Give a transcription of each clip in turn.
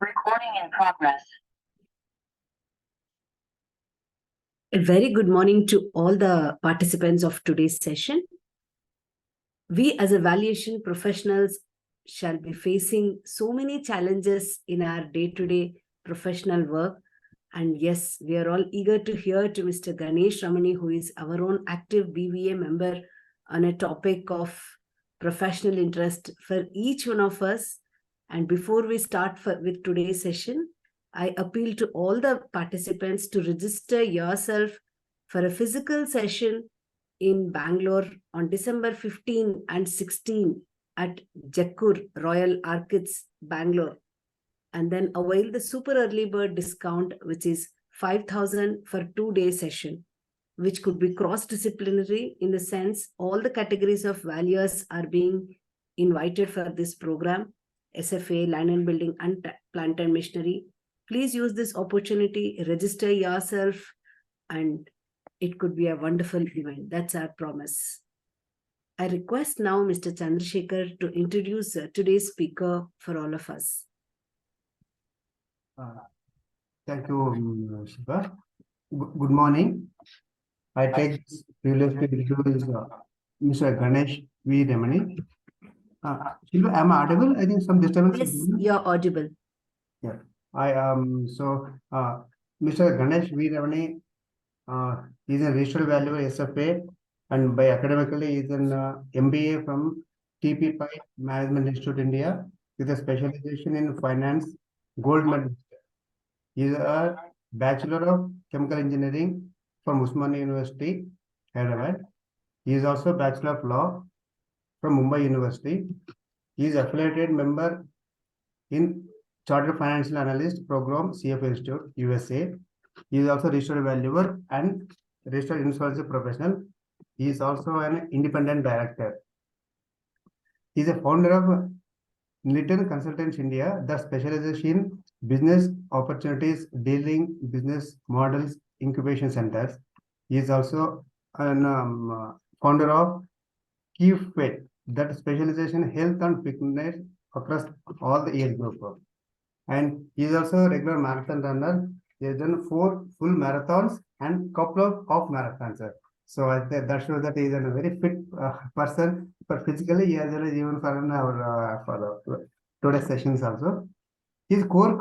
Recording in progress. A very good morning to all the participants of today's session. We as valuation professionals shall be facing so many challenges in our day-to-day professional work. And yes, we are all eager to hear to Mr. Ganesh Remani, who is our own active BVA member on a topic of professional interest for each one of us. And before we start with today's session, I appeal to all the participants to register yourself for a physical session in Bangalore on December 15 and 16 at Jakkur Royal Archids, Bangalore. And then avail the super early bird discount, which is 5,000 for 2-day session, which could be cross-disciplinary in the sense all the categories of valuers are being invited for this program, SFA, land and building, and plant and machinery. Please use this opportunity, register yourself, and it could be a wonderful event. That's our promise. I request now Mr. Chandrasekhar to introduce today's speaker for all of us. Thank you, Shiva. Good morning. I take this privilege to introduce Mr. Ganesh V. Remani. Shiva, am I audible? I think some disturbance. Yes, you're audible. Yeah. Mr. Ganesh V. Remani is a registered valuer SFA, and by academically is an MBA from TP Management Institute India with a specialization in finance, gold medal. He is a Bachelor of Chemical Engineering from Usmania University, Hyderabad. He is also Bachelor of Law from Mumbai University. He is affiliated member in Chartered Financial Analyst Program, CFA Institute, USA. He is also registered valuer and registered insolvency professional. He is also an independent director. He is a founder of Little Consultants India that specializes in business opportunities, dealing business models, incubation centers. He is also an founder of KeyFit, that specialization in health and fitness across all the age group. And he is also a regular marathon runner. He has done 4 full marathons and couple of half marathons. So I think that shows that he is a very fit person, but physically as well as even for today's sessions also. His core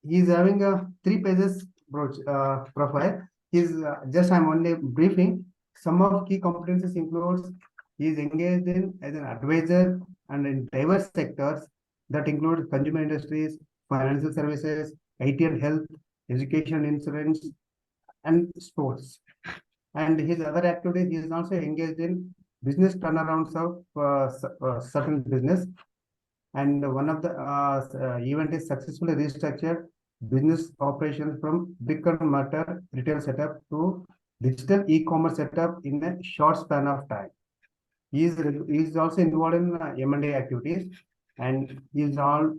he is having a 3 pages profile. I'm only briefing. Some of key competencies includes he is engaged in as an advisor and in diverse sectors that include consumer industries, financial services, IT and health, education, insurance, and sports. And his other activities, he is also engaged in business turnarounds of certain business. And one of the event is successfully restructured business operations from brick and mortar retail setup to digital e-commerce setup in a short span of time. He is also involved in M&A activities, and he is involved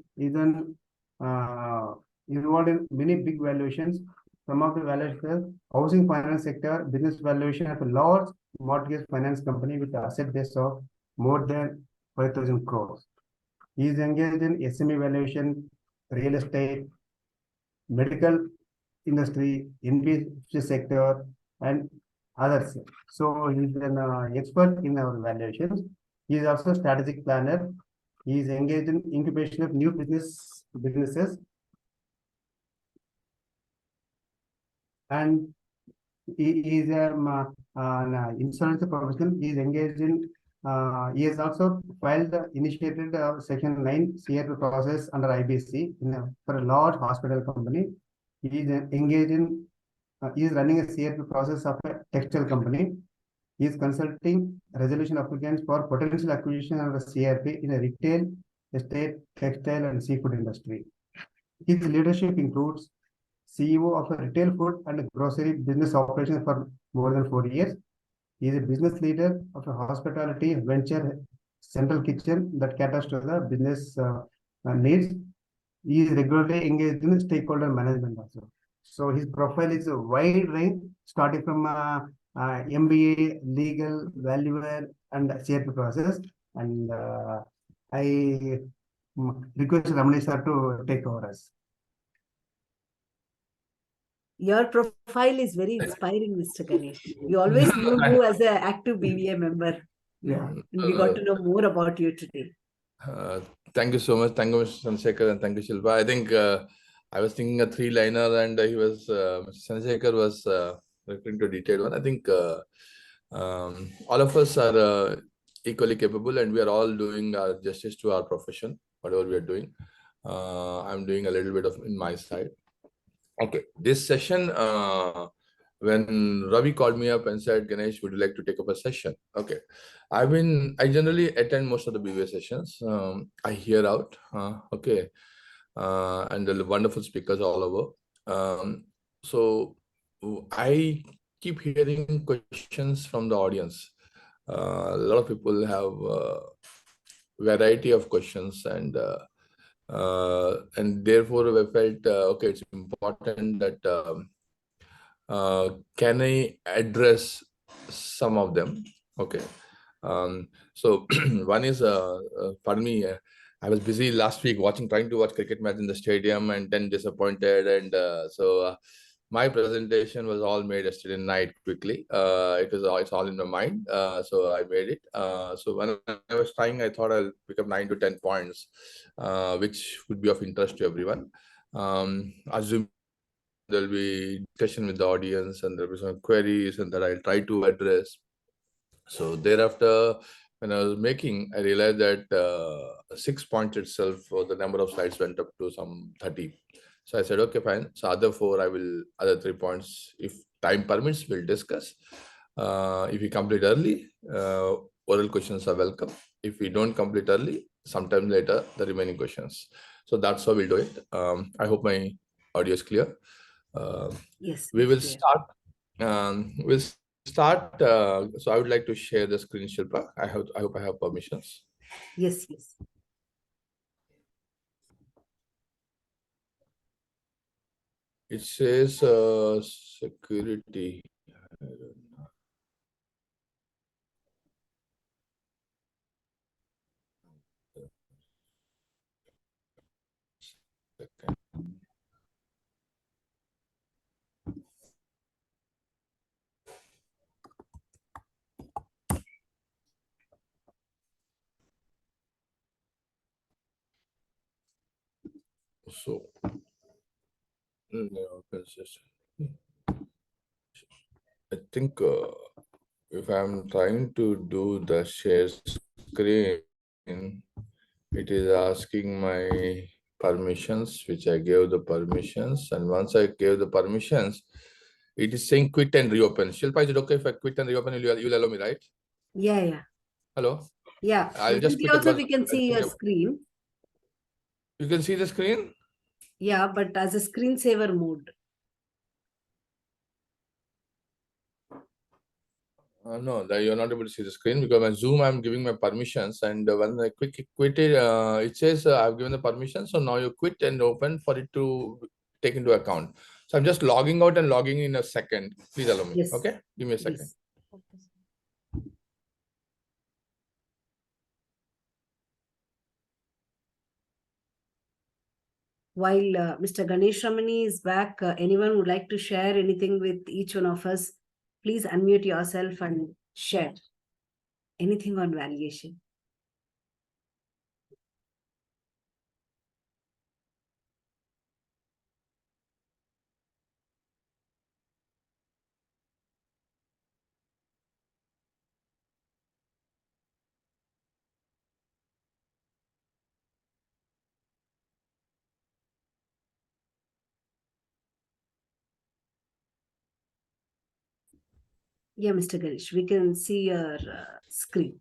in many big valuations. Some of the valuations, housing finance sector, business valuation of a large mortgage finance company with an asset base of more than 5,000 crores. He is engaged in SME valuation, real estate, medical industry, NBFC sector, and others. So he is an expert in our valuations. He is also a strategic planner. He is engaged in incubation of new businesses. And he is an insurance professional. He is engaged in he has also initiated Section 9 CRP process under IBC for a large hospital company. He is engaged in, he is running a CRP process of a textile company. He is consulting resolution applicants for potential acquisition of a CRP in a retail, estate, textile, and seafood industry. His leadership includes CEO of a retail food and grocery business operation for more than 4 years. He is a business leader of a hospitality venture central kitchen that caters to the business needs. He is regularly engaged in stakeholder management also. So his profile is a wide range, starting from MBA, legal, valuer, and CRP process. And I request Ramani sir to take over us. Your profile is very inspiring, Mr. Ganesh. We always knew you as an active BVA member. Yeah. And we got to know more about you today. Thank you so much. Thank you, Mr. Sansekhar, and thank you, Shilpa. I think I was thinking a three-liner, and Mr. Sansekhar was referring to a detailed one. I think all of us are equally capable, and we are all doing our justice to our profession, whatever we are doing. I'm doing a little bit of in my side. Okay, this session, when Ravi called me up and said, Ganesh, would you like to take up a session? Okay, I generally attend most of the BVA sessions. I hear out, okay, and the wonderful speakers all over. So I keep hearing questions from the audience. A lot of people have variety of questions, and therefore I felt okay, it's important that can I address some of them? Okay. So one is pardon me, I was busy last week trying to watch cricket match in the stadium, and then disappointed, and so my presentation was all made yesterday night quickly. It's all in my mind, so I made it. So when I was trying, I thought I'll pick up 9 to 10 points, which would be of interest to everyone. Assume there'll be discussion with the audience, and there'll be some queries, and that I'll try to address. So thereafter, when I was making, I realized that 6 points itself, or the number of slides went up to some 30. So I said, okay, fine. So other 3 points, if time permits, we'll discuss. If we complete early, oral questions are welcome. If we don't complete early, sometime later, the remaining questions. So that's how we'll do it. I hope my audio is clear. Yes. We will clear. start. So I would like to share the screen, Shilpa. I hope I have permissions. Yes, yes. It says security. I don't know. Second. So, I think if I'm trying to do the share screen, it is asking my permissions, which I gave the permissions. And once I gave the permissions, it is saying quit and reopen. Shilpa, is it okay if I quit and reopen? You'll allow me, right? Yeah. Hello? Yeah. I'll just Presently quit it also because we can see your screen. you can see the screen? Yeah, but as a screensaver mode. No, that you're not able to see the screen because my Zoom, I'm giving my permissions, and when I quit it, it says I've given the permission. So now you quit and open for it to take into account. So I'm just logging out and logging in a second. Please allow me. Yes. Okay, give me a second. Yes. While Mr. Ganesh Ramani is back, anyone would like to share anything with each one of us, please unmute yourself and share anything on valuation. Yeah, Mr. Ganesh, we can see your screen.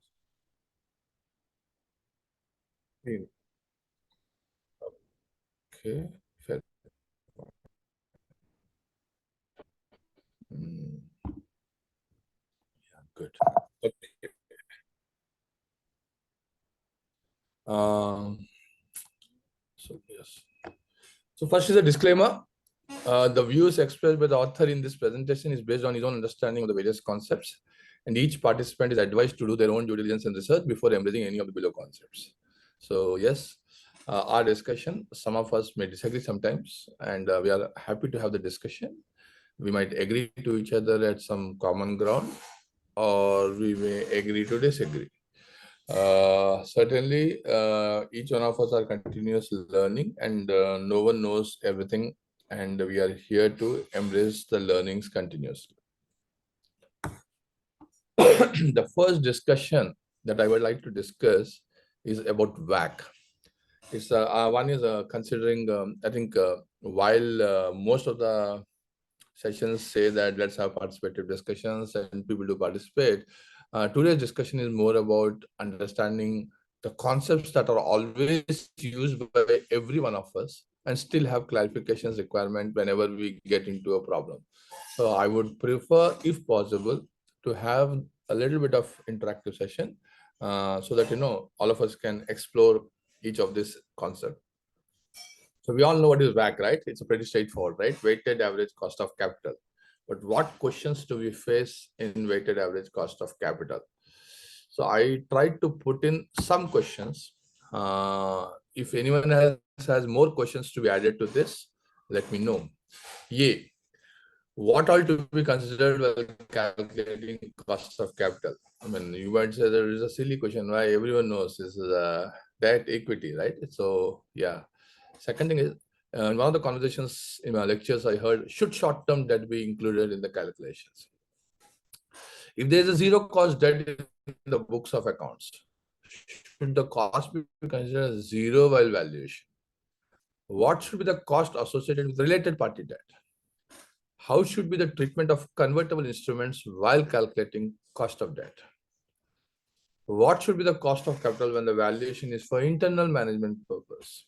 Okay. Fair. Yeah, good. Okay. So yes. So first is a disclaimer. The views expressed by the author in this presentation is based on his own understanding of the various concepts, and each participant is advised to do their own due diligence and research before embracing any of the below concepts. So yes, our discussion. Some of us may disagree sometimes, and we are happy to have the discussion. We might agree to each other at some common ground, or we may agree to disagree. Certainly, each one of us are continuous learning, and no one knows everything, and we are here to embrace the learnings continuously. The first discussion that I would like to discuss is about WAC. It's one is considering. I think while most of the sessions say that let's have participative discussions and people do participate, today's discussion is more about understanding the concepts that are always used by every one of us and still have clarifications requirement whenever we get into a problem. So I would prefer, if possible, to have a little bit of interactive session so that all of us can explore each of this concept. So we all know what is WAC, right? It's a pretty straightforward, right? Weighted average cost of capital. But what questions do we face in weighted average cost of capital? So I tried to put in some questions. If anyone has more questions to be added to this, let me know. Yeah. What all to be considered while calculating cost of capital? I mean, you might say there is a silly question. Why? Everyone knows this is debt equity, right? So yeah. Second thing is, in one of the conversations in my lectures, I heard, should short-term debt be included in the calculations? If there is a zero cost debt in the books of accounts, should the cost be considered as zero while valuation? What should be the cost associated with related party debt? How should be the treatment of convertible instruments while calculating cost of debt? What should be the cost of capital when the valuation is for internal management purpose?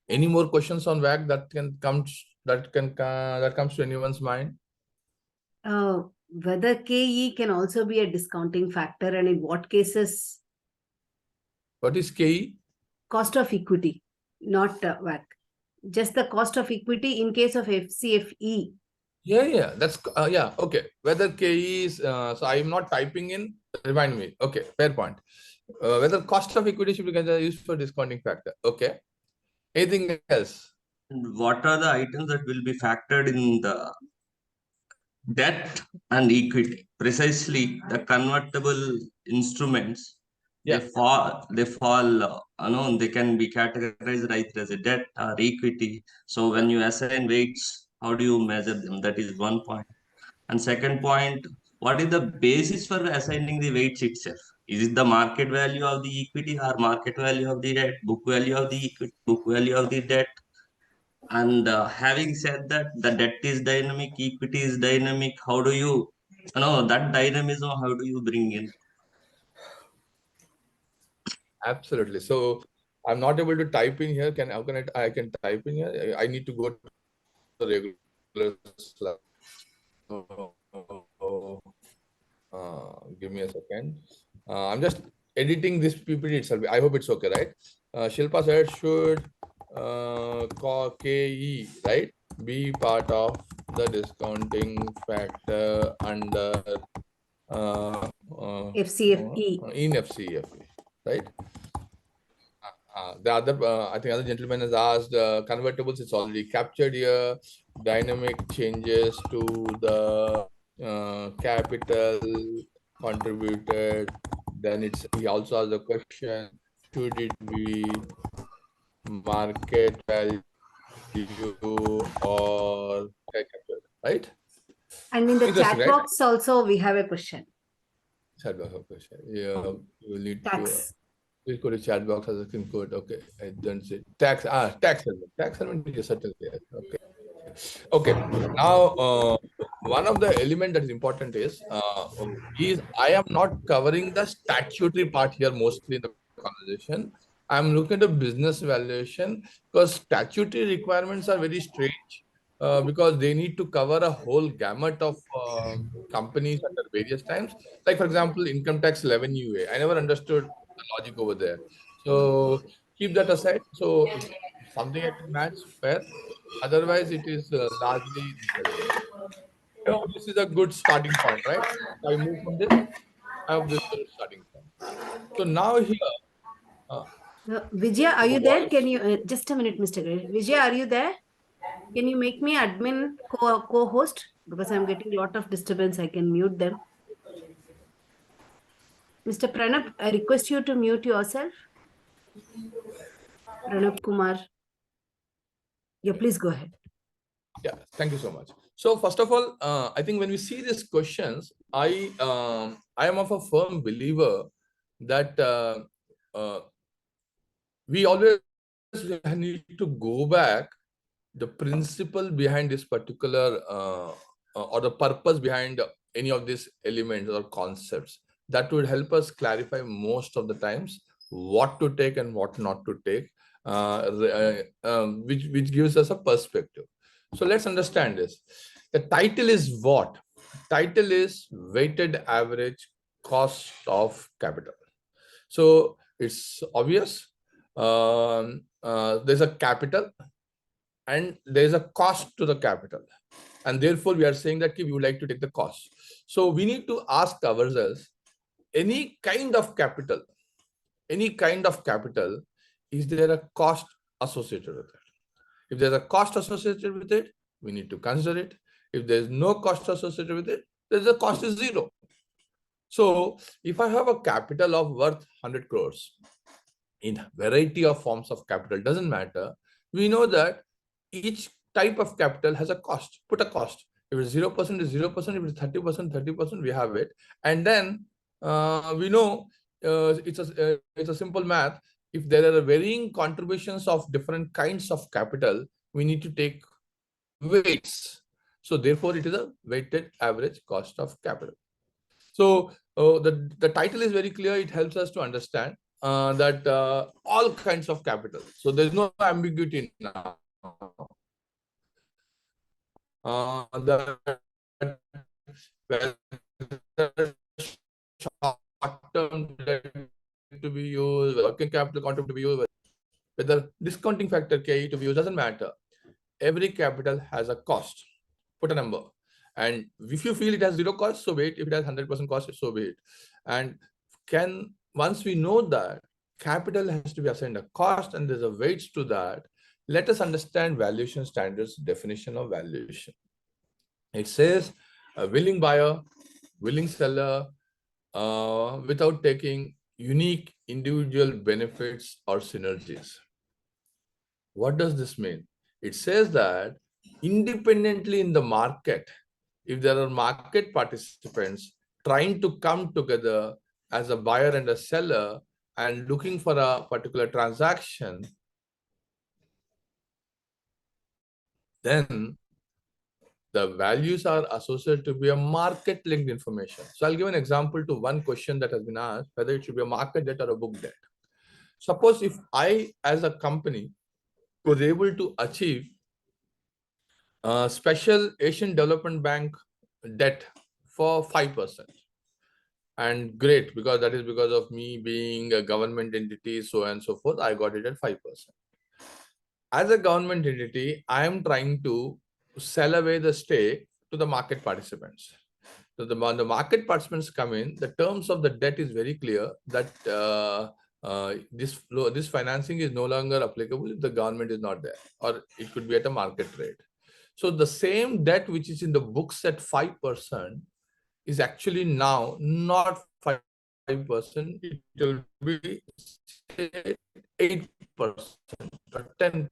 Any more questions on WAC that comes to anyone's mind? Whether KE can also be a discounting factor, and in what cases? What is KE? Cost of equity, not WAC. Just the cost of equity in case of FCFE. Yeah, that's yeah, okay. Whether KE is so I'm not typing in. Remind me. Okay, fair point. Whether cost of equity should be used for discounting factor. Okay. Anything else? And what are the items that will be factored in the debt and equity? Precisely, the convertible instruments, Yeah. they fall, they can be categorized either as a debt or equity. So when you assign weights, how do you measure them? That is one point. And second point, what is the basis for assigning the weights itself? Is it the market value of the equity or market value of the debt, book value of the equity, book value of the debt? And having said that, the debt is dynamic, equity is dynamic. How do that dynamism, how do you bring in? Absolutely. So I'm not able to type in here. I can type in here? I need to go to the regular slide. Give me a second. I'm just editing this PPT itself. I hope it's okay, right? Shilpa said should KE, right, be part of the discounting factor under FCFE. In FCFE, right? The other, I think other gentleman has asked convertibles. It's already captured here. Dynamic changes to the capital contributed. Then he also has a question: should it be market value or captured? Right? And in the chat right? box also we have a question. Chat box question. Yeah, you will need Tax. to. Please go to chat box as a pin code. Okay, I don't say tax. Tax element. Tax element is certainly there. Okay. Okay. Now, one of the element that is important is I am not covering the statutory part here mostly in the conversation. I'm looking at the business valuation because statutory requirements are very strange because they need to cover a whole gamut of companies at various times. Like for example, income tax 11 UA. I never understood the logic over there. So keep that aside. So if something I can match, fair. Otherwise, it is largely this element. This is a good starting point, right? I move from this. I have this starting point. So now here, Vijaya, are you there? voice. Can you just a minute, Mr. Ganesh. Vijaya, are you there? Can you make me admin co-host? Because I'm getting a lot of disturbance. I can mute them. Mr. Pranab, I request you to mute yourself. Pranab Kumar. Yeah, please go ahead. Yeah, thank you so much. So first of all, I think when we see these questions, I am of a firm believer that we always need to go back the principle behind this particular or the purpose behind any of these elements or concepts. That would help us clarify most of the times what to take and what not to take, which gives us a perspective. So let's understand this. The title is what? Title is weighted average cost of capital. So it's obvious. There's a capital and there is a cost to the capital, and therefore we are saying that we would like to take the cost. So we need to ask ourselves, any kind of capital, is there a cost associated with it? If there's a cost associated with it, we need to consider it. If there's no cost associated with it, there's a cost is zero. So if I have a capital of worth 100 crores in variety of forms of capital, doesn't matter, we know that each type of capital has a cost. Put a cost. If it's 0%, is 0%. If it's 30%, 30%, we have it. And then we know it's a simple math. If there are varying contributions of different kinds of capital, we need to take weights. So therefore, it is a weighted average cost of capital. So the title is very clear. It helps us to understand that all kinds of capital. So there's no ambiguity now. That whether short-term debt to be used, working capital contribution to be used, whether discounting factor KE to be used, doesn't matter. Every capital has a cost. Put a number. And if you feel it has zero cost, so be it. If it has 100% cost, so be it. And once we know that capital has to be assigned a cost and there's a weights to that, let us understand valuation standards definition of valuation. It says a willing buyer, willing seller, without taking unique individual benefits or synergies. What does this mean? It says that independently in the market, if there are market participants trying to come together as a buyer and a seller and looking for a particular transaction, then the values are associated to be a market linked information. So I'll give an example to one question that has been asked, whether it should be a market debt or a book debt. Suppose if I, as a company, was able to achieve special Asian Development Bank debt for 5%. And great, because that is because of me being a government entity, so on and so forth, I got it at 5%. As a government entity, I am trying to sell away the stake to the market participants. So the market participants come in, the terms of the debt is very clear that this financing is no longer applicable if the government is not there, or it could be at a market rate. So the same debt which is in the books at 5% is actually now not 5%, it will be 8% or 10%.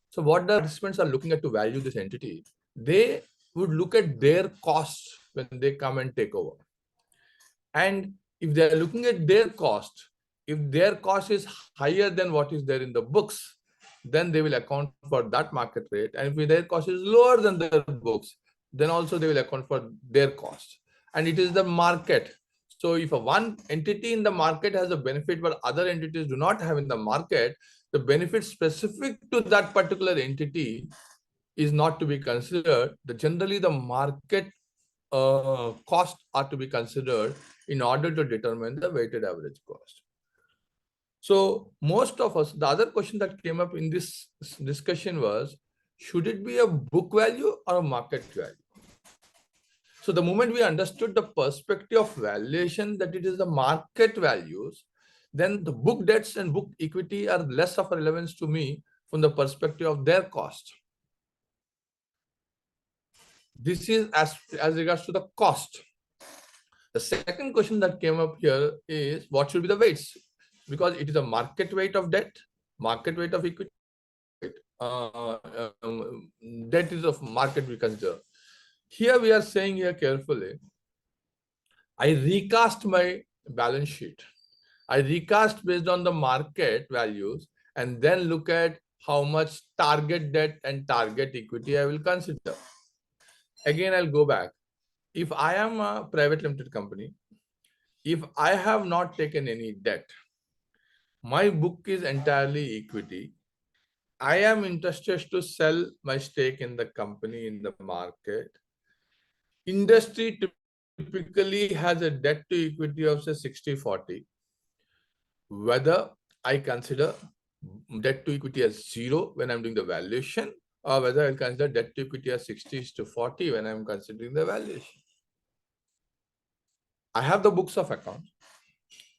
So what the participants are looking at to value this entity, they would look at their costs when they come and take over. And if they are looking at their cost, if their cost is higher than what is there in the books, then they will account for that market rate. And if their cost is lower than their books, then also they will account for their cost. And it is the market. So if one entity in the market has a benefit but other entities do not have in the market, the benefit specific to that particular entity is not to be considered. Generally, the market costs are to be considered in order to determine the weighted average cost. So most of us, the other question that came up in this discussion was, should it be a book value or a market value? So the moment we understood the perspective of valuation, that it is the market values, then the book debts and book equity are less of a relevance to me from the perspective of their cost. This is as regards to the cost. The second question that came up here is what should be the weights? Because it is a market weight of debt, market weight of equity, debt is of market we consider. Here we are saying here carefully, I recast my balance sheet. I recast based on the market values and then look at how much target debt and target equity I will consider. Again, I'll go back. If I am a private limited company, if I have not taken any debt, my book is entirely equity. I am interested to sell my stake in the company in the market. Industry typically has a debt to equity of say 60-40. Whether I consider debt to equity as 0 when I'm doing the valuation, or whether I'll consider debt to equity as 60-40 when I'm considering the valuation. I have the books of accounts.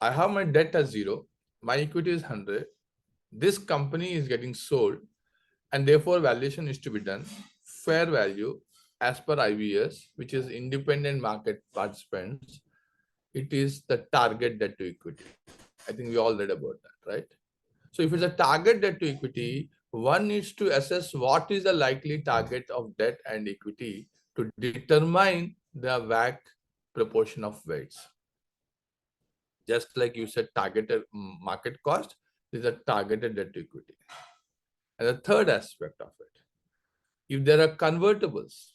I have my debt as 0. My equity is 100. This company is getting sold, and therefore valuation is to be done. Fair value as per IBS, which is independent market participants. It is the target debt to equity. I think we all read about that, right? So if it's a target debt to equity, one needs to assess what is the likely target of debt and equity to determine the WACC proportion of weights. Just like you said, targeted market cost is a targeted debt to equity. And the third aspect of it, if there are convertibles,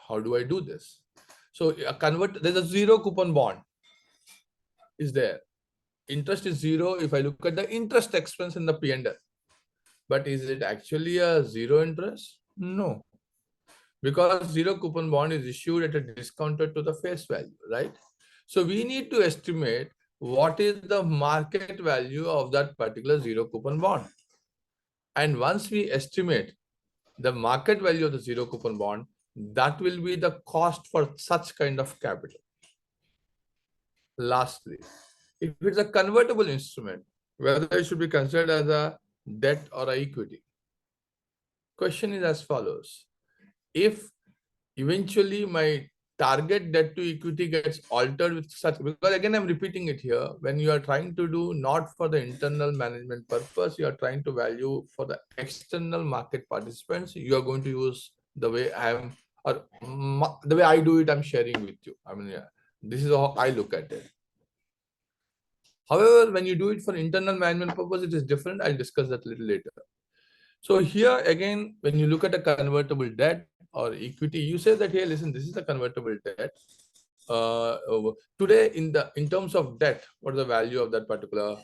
how do I do this? So there's a 0 coupon bond is there. Interest is 0 if I look at the interest expense in the P&L. But is it actually a 0 interest? No. Because 0 coupon bond is issued at a discounted to the face value, right? So we need to estimate what is the market value of that particular 0 coupon bond. And once we estimate the market value of the 0 coupon bond, that will be the cost for such kind of capital. Lastly, if it's a convertible instrument, whether it should be considered as a debt or a equity. Question is as follows. If eventually my target debt to equity gets altered with such, because again, I'm repeating it here, when you are trying to do not for the internal management purpose, you are trying to value for the external market participants, you are going to use the way I am, or the way I do it, I'm sharing with you. I mean, yeah, this is how I look at it. However, when you do it for internal management purpose, it is different. I'll discuss that a little later. So here again, when you look at a convertible debt or equity, you say that, hey, listen, this is a convertible debt. Today, in terms of debt, what is the value of that particular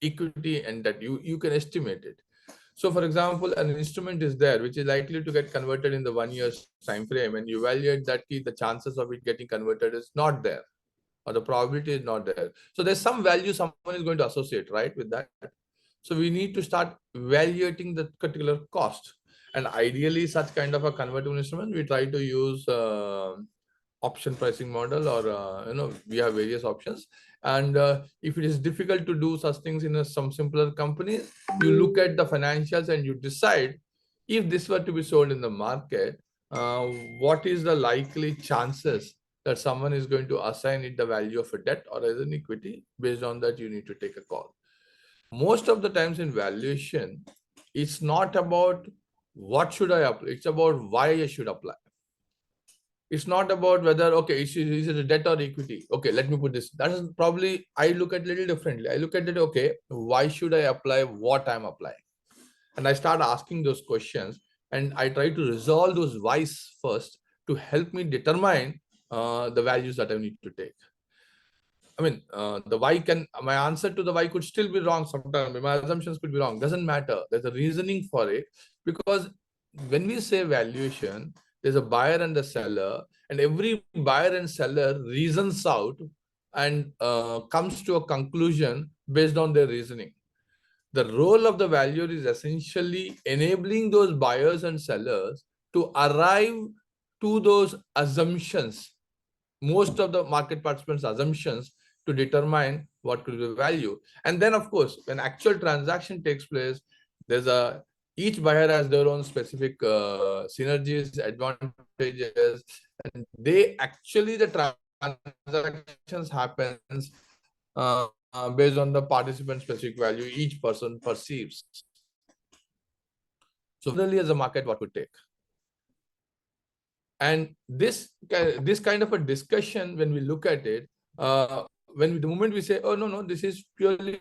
equity and debt? You can estimate it. So, for example, an instrument is there which is likely to get converted in the 1 year's time frame, and you evaluate that the chances of it getting converted is not there, or the probability is not there. So there's some value someone is going to associate, right, with that. So we need to start evaluating the particular cost. And ideally, such kind of a convertible instrument, we try to use option pricing model, or we have various options. And if it is difficult to do such things in some simpler companies, you look at the financials and you decide if this were to be sold in the market, what is the likely chances that someone is going to assign it the value of a debt or as an equity. Based on that, you need to take a call. Most of the times in valuation, it's not about what should I apply, it's about why I should apply. It's not about whether, okay, is it a debt or equity? Okay, let me put this. That is probably, I look at it a little differently. I look at it, okay, why should I apply what I'm applying? And I start asking those questions, and I try to resolve those whys first to help me determine the values that I need to take. I mean, my answer to the why could still be wrong sometimes. My assumptions could be wrong. Doesn't matter. There's a reasoning for it, because when we say valuation, there's a buyer and a seller, and every buyer and seller reasons out and comes to a conclusion based on their reasoning. The role of the valuer is essentially enabling those buyers and sellers to arrive to those assumptions, most of the market participants' assumptions, to determine what could be the value. And then, of course, when actual transaction takes place, each buyer has their own specific synergies, advantages, and the transactions happens based on the participant specific value each person perceives. So really, as a market, what would take? And this kind of a discussion, when we look at it, the moment we say, oh no, this is purely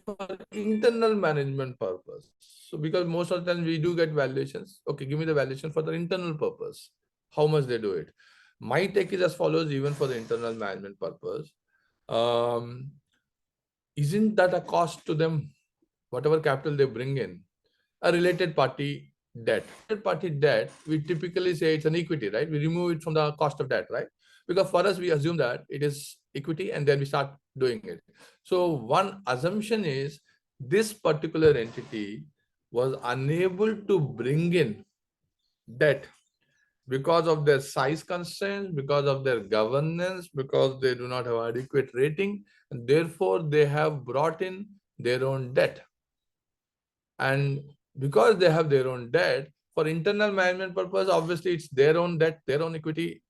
for internal management purpose. So because most of the time we do get valuations, okay, give me the valuation for the internal purpose, how much they do it. My take is as follows: even for the internal management purpose, isn't that a cost to them, whatever capital they bring in? A related party debt. Related party debt, we typically say it's an equity, right? We remove it from the cost of debt, right? Because for us, we assume that it is equity and then we start doing it. So one assumption is this particular entity was unable to bring in debt because of their size constraints, because of their governance, because they do not have adequate rating, and therefore they have brought in their own debt. And because they have their own debt, for internal management purpose, obviously it's their own debt, their own equity.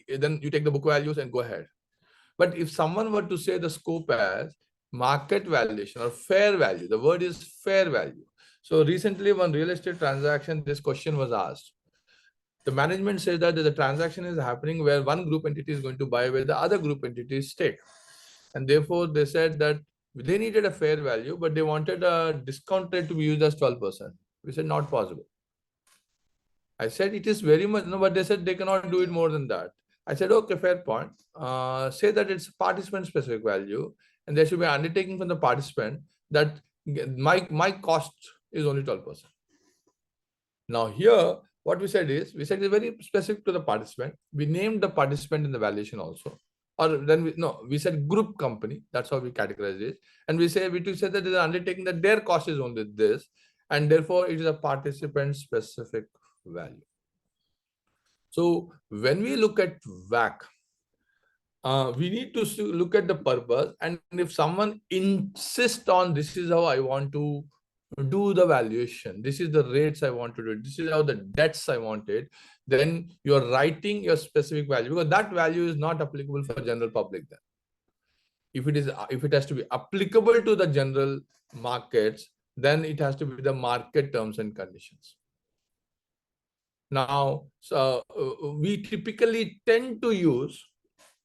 Then you take the book values and go ahead. But if someone were to say the scope as market valuation or fair value, the word is fair value. So recently, one real estate transaction, this question was asked. The management says that the transaction is happening where one group entity is going to buy where the other group entity's stake. And therefore, they said that they needed a fair value, but they wanted a discount rate to be used as 12%. We said, not possible. I said, it is very much, no, but they said they cannot do it more than that. I said, okay, fair point. Say that it's participant specific value, and there should be undertaking from the participant that my cost is only 12%. Now here, what we said is it's very specific to the participant. We named the participant in the valuation also. Or then we said group company. That's how we categorize it. And we said that there is an undertaking that their cost is only this, and therefore it is a participant specific value. So when we look at WACC, we need to look at the purpose. And if someone insists on this is how I want to do the valuation, this is the rates I want to do, this is how the debts I wanted, then you're writing your specific value, because that value is not applicable for general public. Then if it has to be applicable to the general markets, then it has to be the market terms and conditions. Now, so we typically tend to use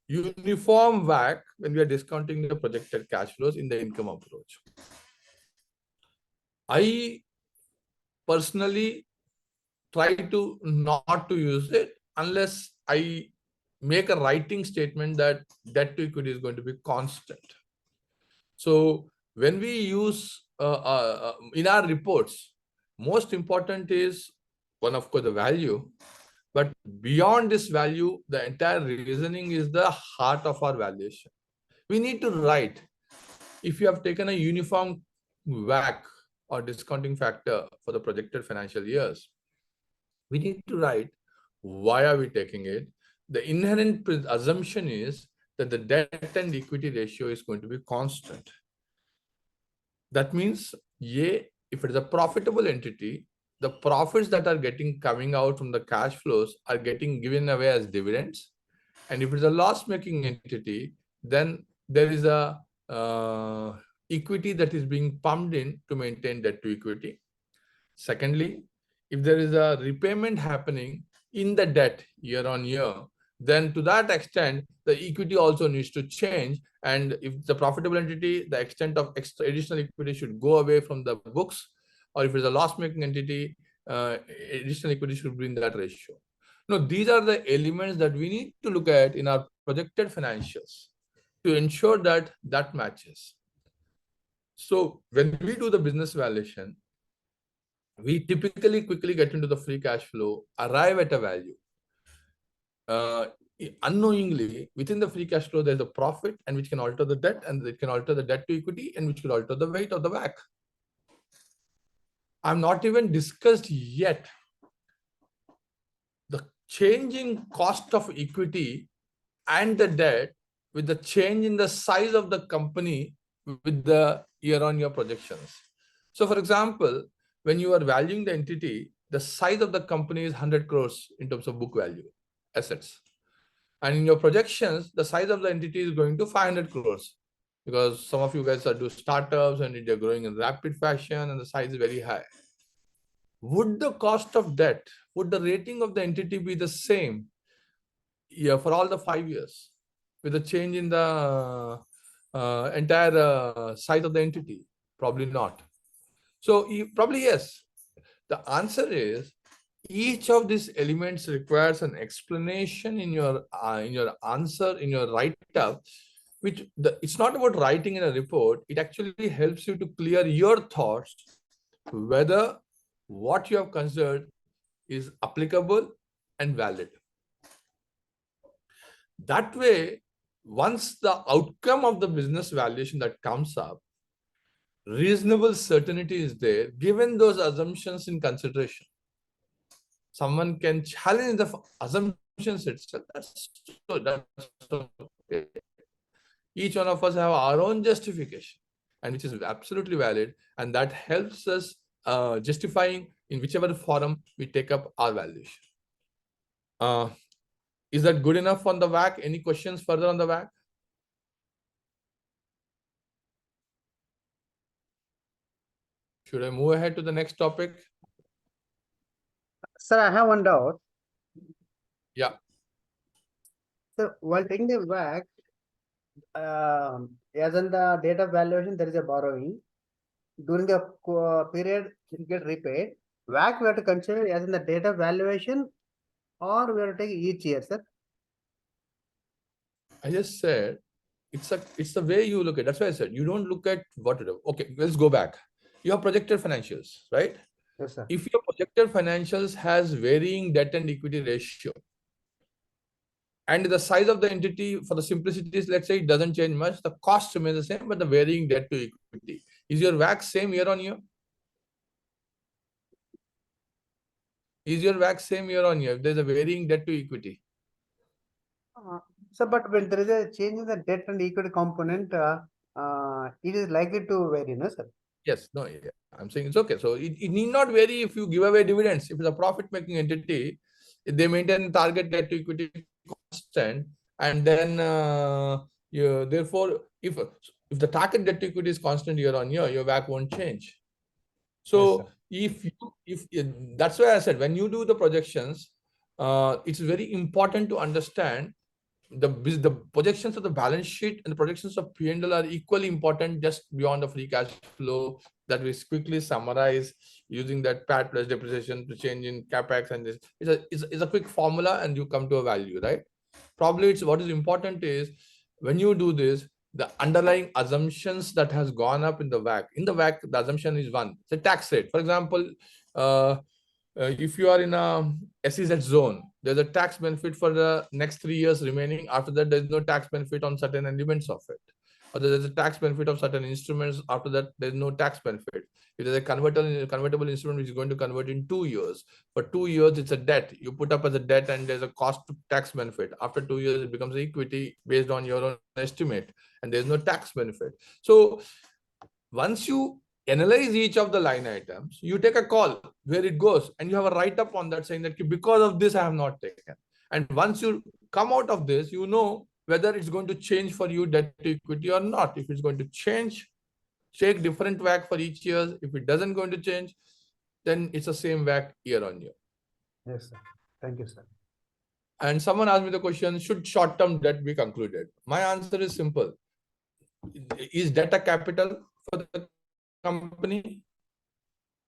uniform WACC when we are discounting the projected cash flows in the income approach. I personally try to not to use it unless I make a writing statement that debt to equity is going to be constant. So when we use in our reports, most important is one, of course, the value. But beyond this value, the entire reasoning is the heart of our valuation. We need to write, if you have taken a uniform WACC or discounting factor for the projected financial years, we need to write why are we taking it. The inherent assumption is that the debt and equity ratio is going to be constant. That means, if it is a profitable entity, the profits that are coming out from the cash flows are getting given away as dividends. And if it's a loss-making entity, then there is a equity that is being pumped in to maintain debt to equity. Secondly, if there is a repayment happening in the debt year on year, then to that extent, the equity also needs to change. And if the profitable entity, the extent of additional equity should go away from the books, or if it's a loss-making entity, additional equity should be in that ratio. Now, these are the elements that we need to look at in our projected financials to ensure that that matches. So when we do the business valuation, we typically quickly get into the free cash flow, arrive at a value. Unknowingly, within the free cash flow, there's a profit, and which can alter the debt, and it can alter the debt to equity, and which will alter the weight of the WACC. I'm not even discussed yet the changing cost of equity and the debt with the change in the size of the company with the year-on-year projections. So for example, when you are valuing the entity, the size of the company is 100 crores in terms of book value, assets. And in your projections, the size of the entity is going to 500 crores because some of you guys are doing startups and they're growing in rapid fashion and the size is very high. Would the cost of debt, would the rating of the entity be the same for all the 5 years with a change in the entire size of the entity? Probably not. So probably yes. The answer is each of these elements requires an explanation in your answer, in your write-up, which it's not about writing in a report. It actually helps you to clear your thoughts whether what you have considered is applicable and valid. That way, once the outcome of the business valuation that comes up, reasonable certainty is there, given those assumptions in consideration. Someone can challenge the assumptions itself. That's okay. Each one of us have our own justification, and which is absolutely valid, and that helps us justifying in whichever forum we take up our valuation. Is that good enough on the VAC? Any questions further on the VAC? Should I move ahead to the next topic? Sir, I have one doubt. Yeah. So while taking the WAC, as in the date of valuation, there is a borrowing. During the period, it get repaid. WAC we have to consider as in the date of valuation, or we have to take each year, sir. I just said it's the way you look at it. That's why I said you don't look at what. Okay, let's go back. You have projected financials, right? Yes, sir. If your projected financials has varying debt and equity ratio, and the size of the entity, for the simplicities, let's say it doesn't change much, the cost remains the same, but the varying debt to equity. Is your WACC same year on year? Is your WACC same year on year if there's a varying debt to equity? So, but when there is a change in the debt and equity component, it is likely to vary, no, sir? Yes, no, yeah. I'm saying it's okay. So it need not vary if you give away dividends. If it's a profit-making entity, if they maintain target debt to equity constant, and then therefore, if the target debt to equity is constant year on year, your WACC won't change. So yes, if that's why I said when you do the projections, it's very important to understand the projections of the balance sheet and the projections of P&L are equally important, just beyond the free cash flow that we quickly summarize using that PAT plus depreciation to change in capex, and this is a quick formula and you come to a value, right? Probably it's what is important is when you do this, the underlying assumptions that has gone up in the WACC. In the WACC, the assumption is one, the tax rate. For example, if you are in a SEZ zone, there's a tax benefit for the next 3 years remaining. After that, there's no tax benefit on certain elements of it. Or there's a tax benefit of certain instruments. After that, there's no tax benefit. If there's a convertible instrument which is going to convert in 2 years, for 2 years it's a debt. You put up as a debt and there's a cost to tax benefit. After 2 years, it becomes equity based on your own estimate, and there's no tax benefit. So once you analyze each of the line items, you take a call where it goes, and you have a write-up on that saying that because of this, I have not taken. And once you come out of this, you know whether it's going to change for you debt to equity or not. If it's going to change, take different WACC for each year. If it doesn't going to change, then it's the same WACC year on year. Yes, sir. Thank you, sir. And someone asked me the question, should short-term debt be concluded? My answer is simple. Is debt a capital for the company?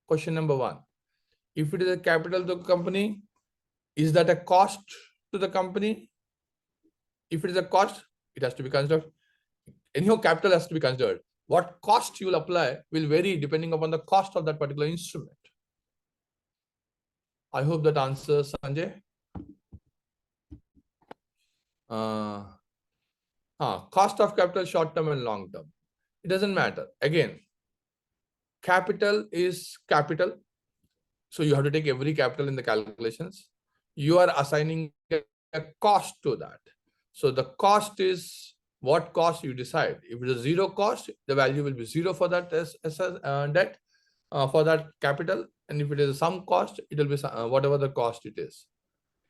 Question number one. If it is a capital to the company, is that a cost to the company? If it is a cost, it has to be considered. Anyhow, capital has to be considered. What cost you will apply will vary depending upon the cost of that particular instrument. I hope that answers, Sanjay. Cost of capital, short term and long term. It doesn't matter. Again, capital is capital. So you have to take every capital in the calculations. You are assigning a cost to that. So the cost is what cost you decide. If it is zero cost, the value will be zero for that debt, for that capital. And if it is some cost, it will be whatever the cost it is.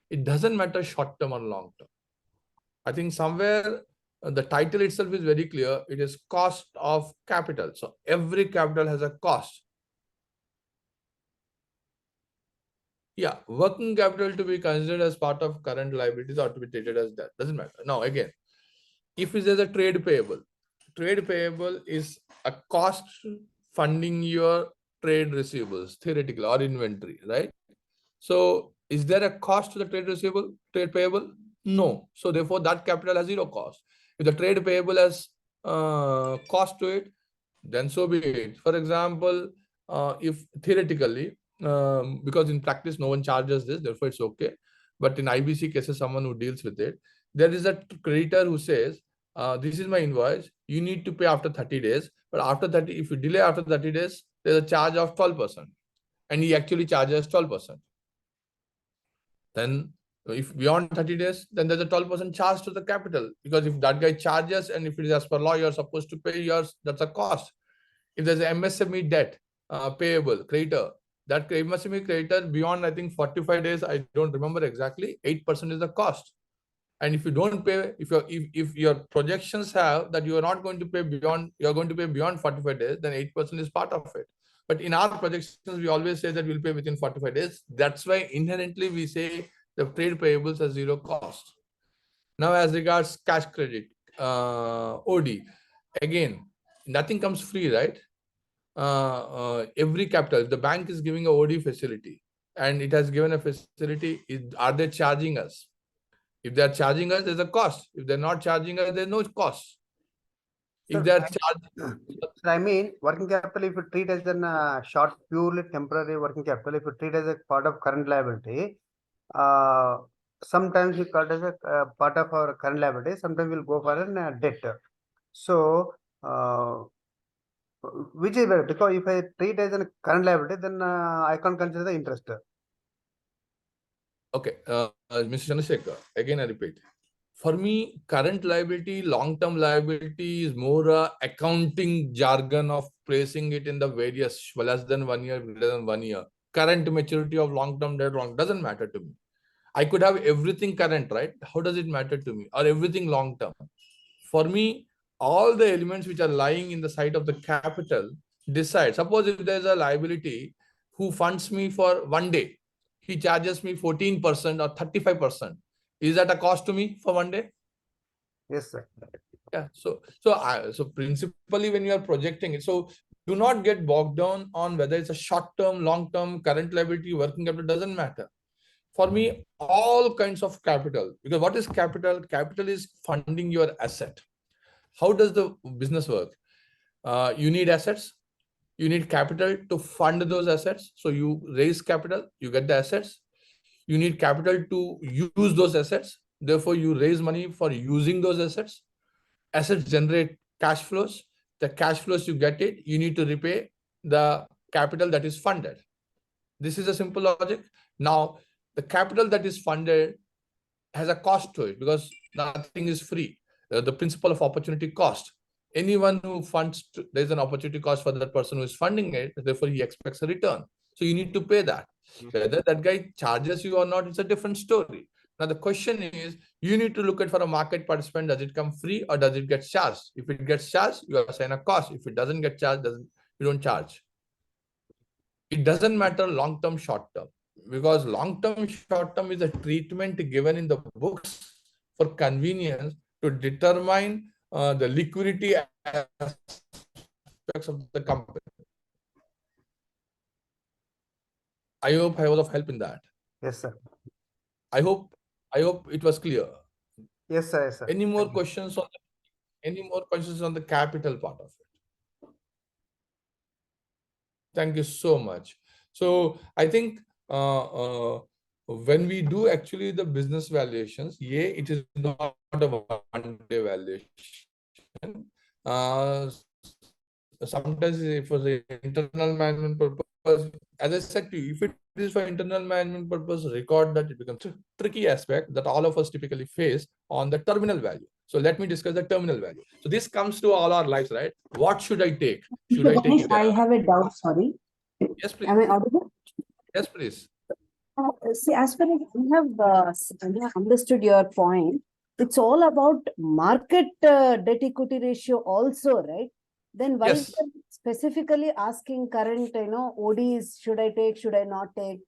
It doesn't matter short term or long term. I think somewhere the title itself is very clear. It is cost of capital. So every capital has a cost. Yeah, working capital to be considered as part of current liabilities or to be treated as debt. Doesn't matter. Now, again, if there's a trade payable is a cost funding your trade receivables, theoretically, or inventory, right? So is there a cost to the trade payable? No. So therefore, that capital has zero cost. If the trade payable has cost to it, then so be it. For example, if theoretically, because in practice no one charges this, therefore it's okay. But in IBC cases, someone who deals with it, there is a creditor who says, this is my invoice, you need to pay after 30 days. But after 30, if you delay after 30 days, there's a charge of 12%. And he actually charges 12%. Then if beyond 30 days, then there's a 12% charge to the capital. Because if that guy charges and if it is as per law, you're supposed to pay yours, that's a cost. If there's an MSME debt payable, creditor, that MSME creditor beyond, I think 45 days, I don't remember exactly, 8% is the cost. And if you don't pay, if your projections have that you are not going to pay beyond, you're going to pay beyond 45 days, then 8% is part of it. But in our projections, we always say that we'll pay within 45 days. That's why inherently we say the trade payables are zero cost. Now, as regards cash credit, OD, again, nothing comes free, right? Every capital, the bank is giving a OD facility and it has given a facility, are they charging us? If they're charging us, there's a cost. If they're not charging us, there's no cost. If they're charging, I mean, working capital, if you treat as a short, purely temporary working capital, if you treat as a part of current liability, sometimes we call it as a part of our current liability, sometimes we'll go for a debt. So, which is better? Because if I treat as a current liability, then I can't consider the interest. okay, Mr. Chandrasekhar, again I repeat. For me, current liability, long-term liability is more accounting jargon of placing it in the various less than 1 year, greater than 1 year. Current maturity of long-term debt doesn't matter to me. I could have everything current, right? How does it matter to me? Or everything long-term? For me, all the elements which are lying in the side of the capital decide. Suppose if there's a liability who funds me for 1 day, he charges me 14% or 35%. Is that a cost to me for 1 day? Yes, sir. Yeah. So principally, when you are projecting it, so do not get bogged down on whether it's a short-term, long-term, current liability, working capital, doesn't matter. For me, all kinds of capital, because what is capital? Capital is funding your asset. How does the business work? You need assets, you need capital to fund those assets. So you raise capital, you get the assets. You need capital to use those assets. Therefore, you raise money for using those assets. Assets generate cash flows. The cash flows, you get it, you need to repay the capital that is funded. This is a simple logic. Now, the capital that is funded has a cost to it because nothing is free. The principle of opportunity cost. Anyone who funds, there's an opportunity cost for that person who is funding it, therefore he expects a return. So you need to pay that. Whether that guy charges you or not, it's a different story. Now the question is, you need to look at for a market participant, does it come free or does it get charged? If it gets charged, you assign a cost. If it doesn't get charged, you don't charge. It doesn't matter long-term, short-term, because long-term, short-term is a treatment given in the books for convenience to determine the liquidity aspects of the company. I hope I was of help in that. Yes, sir. I hope it was clear. Yes, sir. Yes, sir. Any more questions on the capital part of it? Thank you so much. So I think when we do actually the business valuations, it is not a one-day valuation. Sometimes for the internal management purpose, as I said to you, if it is for internal management purpose, record that it becomes a tricky aspect that all of us typically face on the terminal value. So let me discuss the terminal value. So this comes to all our lives, right? What should I take? Should I Ganesh, take? I have a doubt, sorry. Yes, please. Am I audible? Yes, please. See, as far as I have understood your point, it's all about market debt equity ratio also, right? Then why Yes. we are specifically asking current, ODs, should I take, should I not take?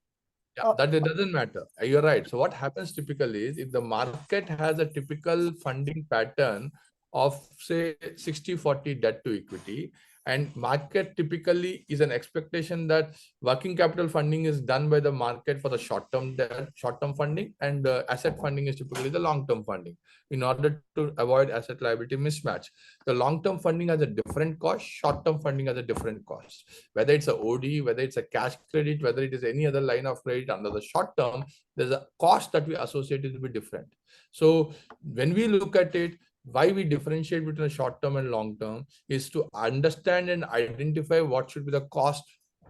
Yeah, that it doesn't matter. You're right. So what happens typically is if the market has a typical funding pattern of say 60-40 debt to equity, and market typically is an expectation that working capital funding is done by the market for the short-term debt, short-term funding, and asset funding is typically the long-term funding in order to avoid asset liability mismatch. The long-term funding has a different cost, short-term funding has a different cost. Whether it's a OD, whether it's a cash credit, whether it is any other line of credit under the short term, there's a cost that we associate it will be different. So when we look at it, why we differentiate between a short term and long term is to understand and identify what should be the cost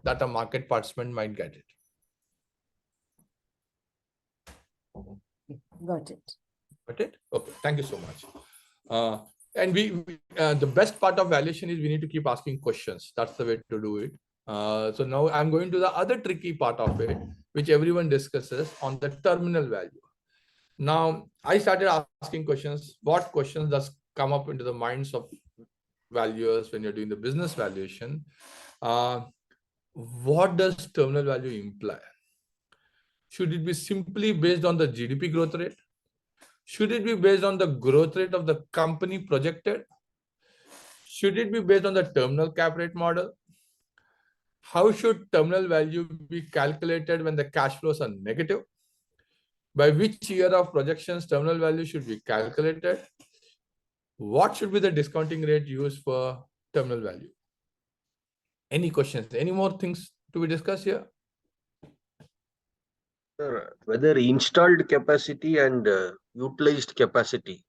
that a market participant might get it. Got it. Got it? Okay, thank you so much. And the best part of valuation is we need to keep asking questions. That's the way to do it. So now I'm going to the other tricky part of it, which everyone discusses on the terminal value. Now, I started asking questions. What questions does come up into the minds of valuers when you're doing the business valuation? What does terminal value imply? Should it be simply based on the GDP growth rate? Should it be based on the growth rate of the company projected? Should it be based on the terminal cap rate model? How should terminal value be calculated when the cash flows are negative? By which year of projections terminal value should be calculated? What should be the discounting rate used for terminal value? Any questions? Any more things to be discussed here? Sir, whether installed capacity and utilized capacity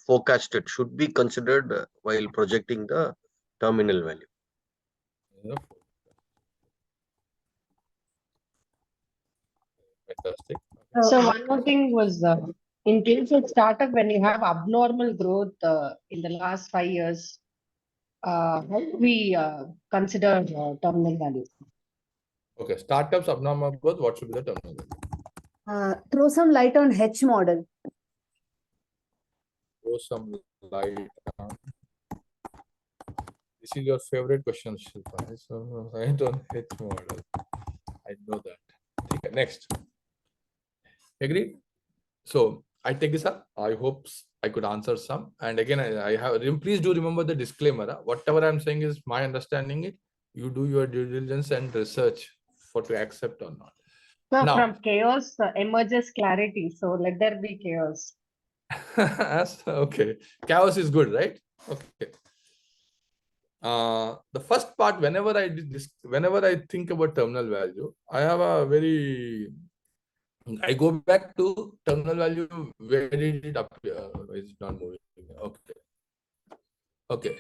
forecasted should be considered while projecting the terminal value. Fantastic. So one more thing was in case of startup, when you have abnormal growth in the last 5 years, how do we consider terminal value? Okay, startups abnormal growth, what should be the terminal value? Throw some light on H model. Throw some light on. This is your favorite question, Shilpa. So I don't H model. I know that. Okay, next. Agree? So I take this up. I hope I could answer some. And again, I have. Please do remember the disclaimer. Whatever I'm saying is my understanding. It. You do your due diligence and research for to accept or not. So Now, from chaos emerges clarity. So let there be chaos. okay, chaos is good, right? Okay. The first part, whenever I think about terminal value, I go back to terminal value. Where did it appear? It's not moving. Okay. Okay.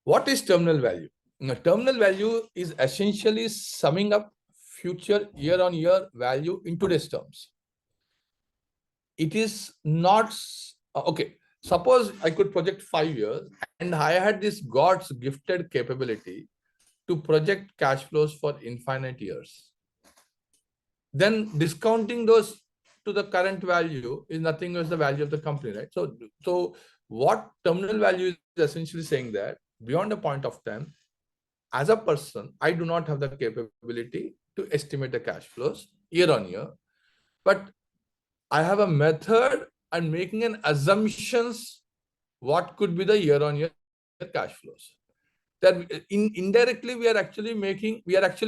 What is terminal value? Now, terminal value is essentially summing up future year-on-year value in today's terms. It is not okay. Suppose I could project 5 years and I had this God's gifted capability to project cash flows for infinite years. Then discounting those to the current value is nothing as the value of the company, right? So what terminal value is essentially saying that beyond a point of time, as a person, I do not have the capability to estimate the cash flows year on year, but I have a method and making an assumptions what could be the year on year cash flows. That indirectly we are actually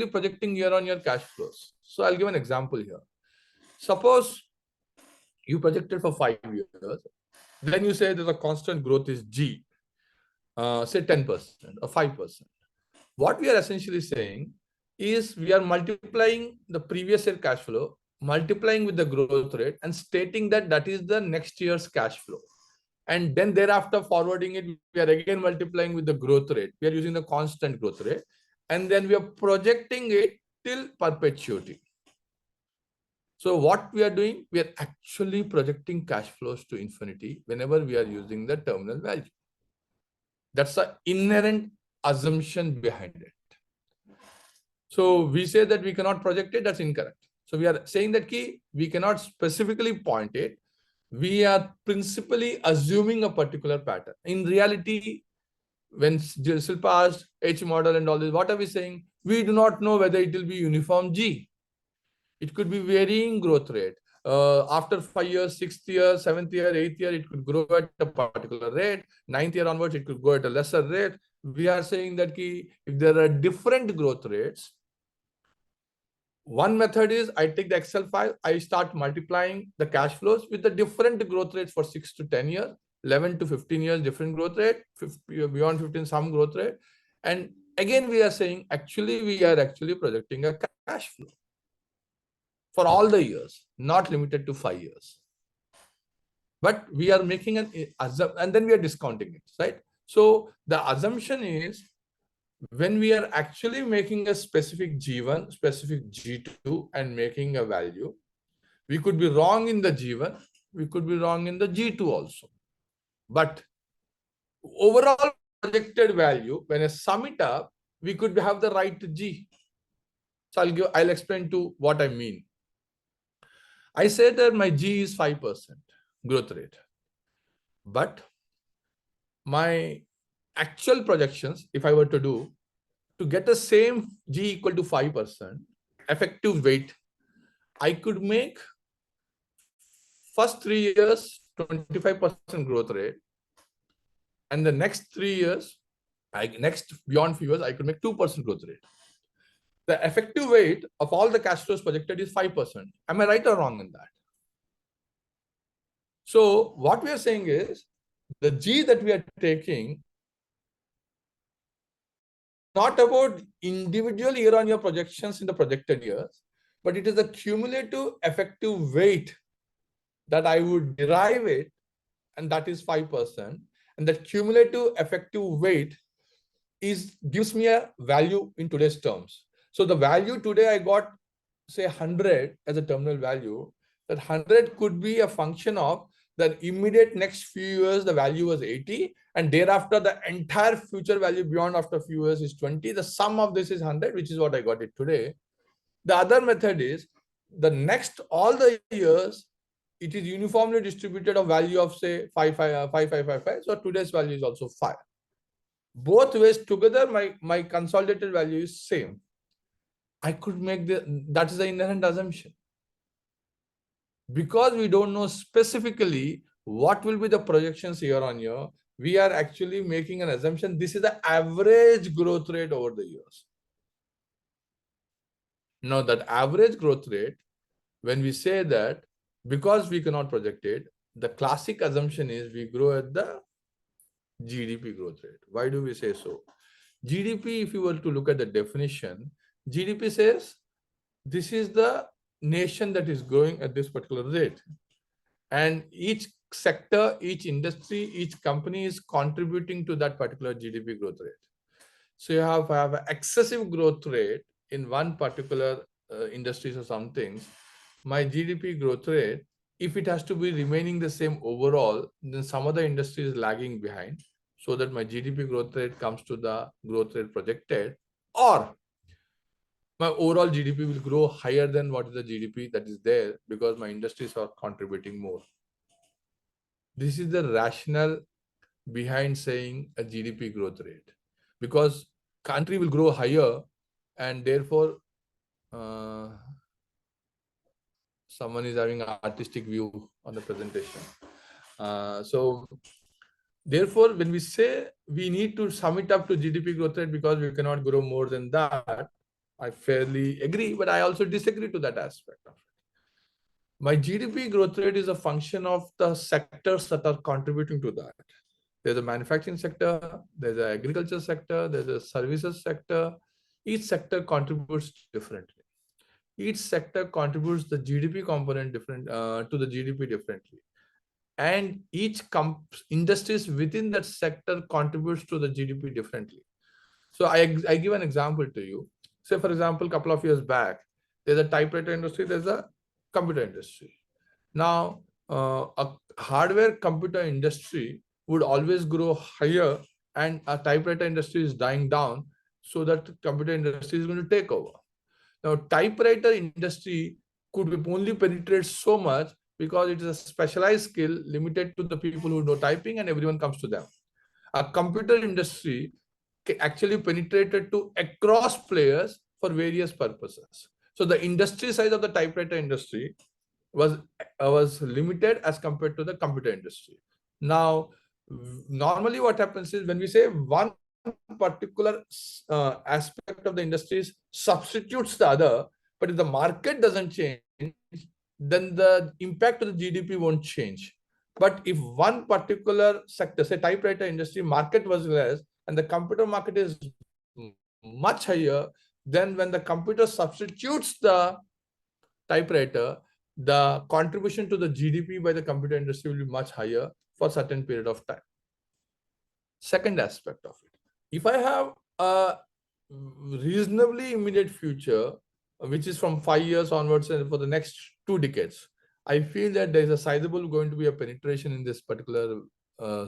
projecting year on year cash flows. So I'll give an example here. Suppose you projected for 5 years, then you say that the constant growth is G, say 10% or 5%. What we are essentially saying is we are multiplying the previous year cash flow, multiplying with the growth rate and stating that that is the next year's cash flow. And then thereafter forwarding it, we are again multiplying with the growth rate. We are using the constant growth rate. And then we are projecting it till perpetuity. So what we are doing, we are actually projecting cash flows to infinity whenever we are using the terminal value. That's the inherent assumption behind it. So we say that we cannot project it, that's incorrect. So we are saying that we cannot specifically point it. We are principally assuming a particular pattern. In reality, when Silpa asked H model and all this, what are we saying? We do not know whether it will be uniform G. It could be varying growth rate. After 5 years, 6th year, 7th year, 8th year, it could grow at a particular rate. 9th year onwards, it could go at a lesser rate. We are saying that if there are different growth rates, one method is I take the Excel file, I start multiplying the cash flows with the different growth rates for 6 to 10 years, 11 to 15 years, different growth rate, beyond 15, some growth rate. And again, we are saying, we are actually projecting a cash flow for all the years, not limited to 5 years. But we are making an assumption, and then we are discounting it, right? So the assumption is, when we are actually making a specific G1, specific G2, and making a value, we could be wrong in the G1, we could be wrong in the G2 also. But overall projected value, when I sum it up, we could have the right G. So I'll explain to what I mean. I said that my G is 5% growth rate, but my actual projections, if I were to do, to get the same G equal to 5% effective weight, I could make first 3 years 25% growth rate, and the next 3 years, beyond few years, I could make 2% growth rate. The effective weight of all the cash flows projected is 5%. Am I right or wrong in that? So what we are saying is, the G that we are taking, not about individual year-on-year projections in the projected years, but it is the cumulative effective weight that I would derive it, and that is 5%. And that cumulative effective weight gives me a value in today's terms. So the value today I got, say 100 as a terminal value. That 100 could be a function of the immediate next few years, the value was 80, and thereafter the entire future value beyond after a few years is 20. The sum of this is 100, which is what I got it today. The other method is, the next all the years, it is uniformly distributed of value of say 5, 5, 5, 5, 5, 5. So today's value is also 5. Both ways together, my consolidated value is same. I could make that is the inherent assumption. Because we don't know specifically what will be the projections year on year, we are actually making an assumption. This is the average growth rate over the years. Now that average growth rate, when we say that, because we cannot project it, the classic assumption is we grow at the GDP growth rate. Why do we say so? GDP, if you were to look at the definition, GDP says this is the nation that is growing at this particular rate. And each sector, each industry, each company is contributing to that particular GDP growth rate. So you have an excessive growth rate in one particular industries or some things. My GDP growth rate, if it has to be remaining the same overall, then some other industry is lagging behind, so that my GDP growth rate comes to the growth rate projected, or my overall GDP will grow higher than what is the GDP that is there, because my industries are contributing more. This is the rationale behind saying a GDP growth rate, because country will grow higher, and therefore someone is having an artistic view on the presentation. So therefore, when we say we need to sum it up to GDP growth rate because we cannot grow more than that, I fairly agree, but I also disagree to that aspect of it. My GDP growth rate is a function of the sectors that are contributing to that. There's a manufacturing sector, there's an agriculture sector, there's a services sector. Each sector contributes differently. Each sector contributes the GDP component different to the GDP differently. And each industries within that sector contributes to the GDP differently. So I give an example to you. Say, for example, a couple of years back, there's a typewriter industry, there's a computer industry. Now, a hardware computer industry would always grow higher, and a typewriter industry is dying down, so that computer industry is going to take over. Now, typewriter industry could only penetrate so much because it is a specialized skill limited to the people who know typing, and everyone comes to them. A computer industry actually penetrated to across players for various purposes. So the industry size of the typewriter industry was limited as compared to the computer industry. Now, normally what happens is when we say one particular aspect of the industry substitutes the other, but if the market doesn't change, then the impact of the GDP won't change. But if one particular sector, say typewriter industry, market was less and the computer market is much higher, then when the computer substitutes the typewriter, the contribution to the GDP by the computer industry will be much higher for a certain period of time. Second aspect of it, if I have a reasonably immediate future, which is from 5 years onwards and for the next 2 decades, I feel that there is a sizable going to be a penetration in this particular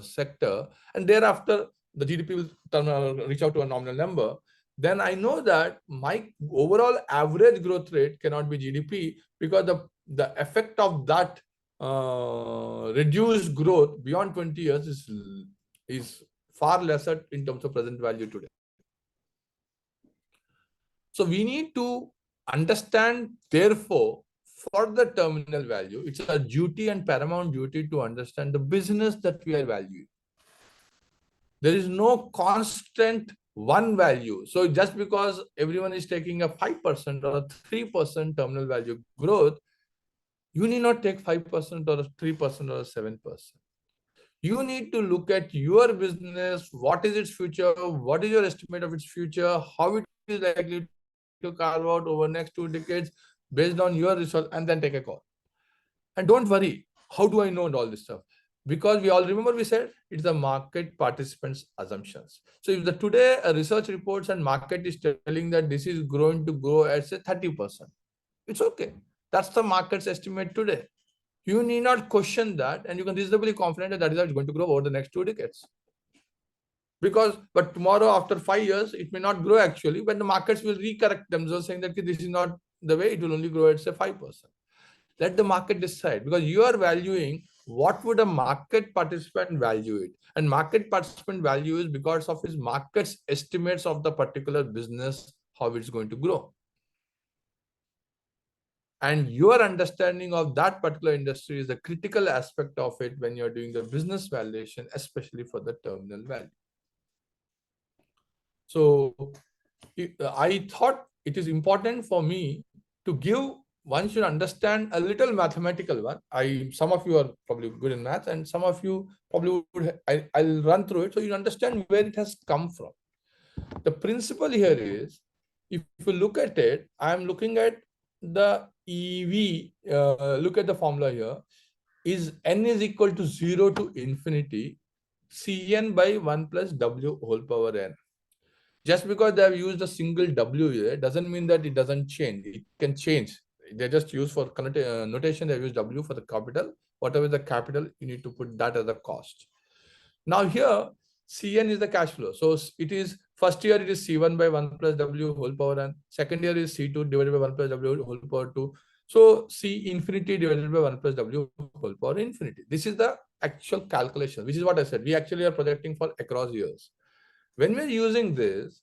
sector, and thereafter the GDP will reach out to a nominal number. Then I know that my overall average growth rate cannot be GDP, because the effect of that reduced growth beyond 20 years is far lesser in terms of present value today. So we need to understand, therefore, for the terminal value, it's a duty and paramount duty to understand the business that we are valuing. There is no constant one value. So just because everyone is taking a 5% or a 3% terminal value growth, you need not take 5% or a 3% or a 7%. You need to look at your business, what is its future, what is your estimate of its future, how it is likely to carve out over next 2 decades based on your research, and then take a call. And don't worry, how do I know all this stuff? Because we all remember we said it's the market participants' assumptions. So if today a research reports and market is telling that this is going to grow at say 30%, it's okay. That's the market's estimate today. You need not question that, and you can reasonably confident that is going to grow over the next 2 decades. But tomorrow, after 5 years, it may not grow actually, but the markets will recorrect themselves saying that this is not the way, it will only grow at say 5%. Let the market decide, because you are valuing what would a market participant value it. And market participant value is because of his market's estimates of the particular business, how it's going to grow. And your understanding of that particular industry is the critical aspect of it when you're doing the business valuation, especially for the terminal value. So I thought it is important for me to give, one should understand a little mathematical one. Some of you are probably good in math, and some of you probably would, I'll run through it so you understand where it has come from. The principle here is, if you look at it, I'm looking at the EV, look at the formula here, is N is equal to 0 to infinity, Cn by 1 plus W whole power N. Just because they have used a single W here doesn't mean that it doesn't change. It can change. They just use for notation, they use W for the capital. Whatever is the capital, you need to put that as a cost. Now here, Cn is the cash flow. So it is, first year it is C1 by 1 plus W whole power N. Second year is C2 divided by 1 plus W whole power 2. So C infinity divided by 1 plus W whole power infinity. This is the actual calculation, which is what I said. We actually are projecting for across years. When we're using this,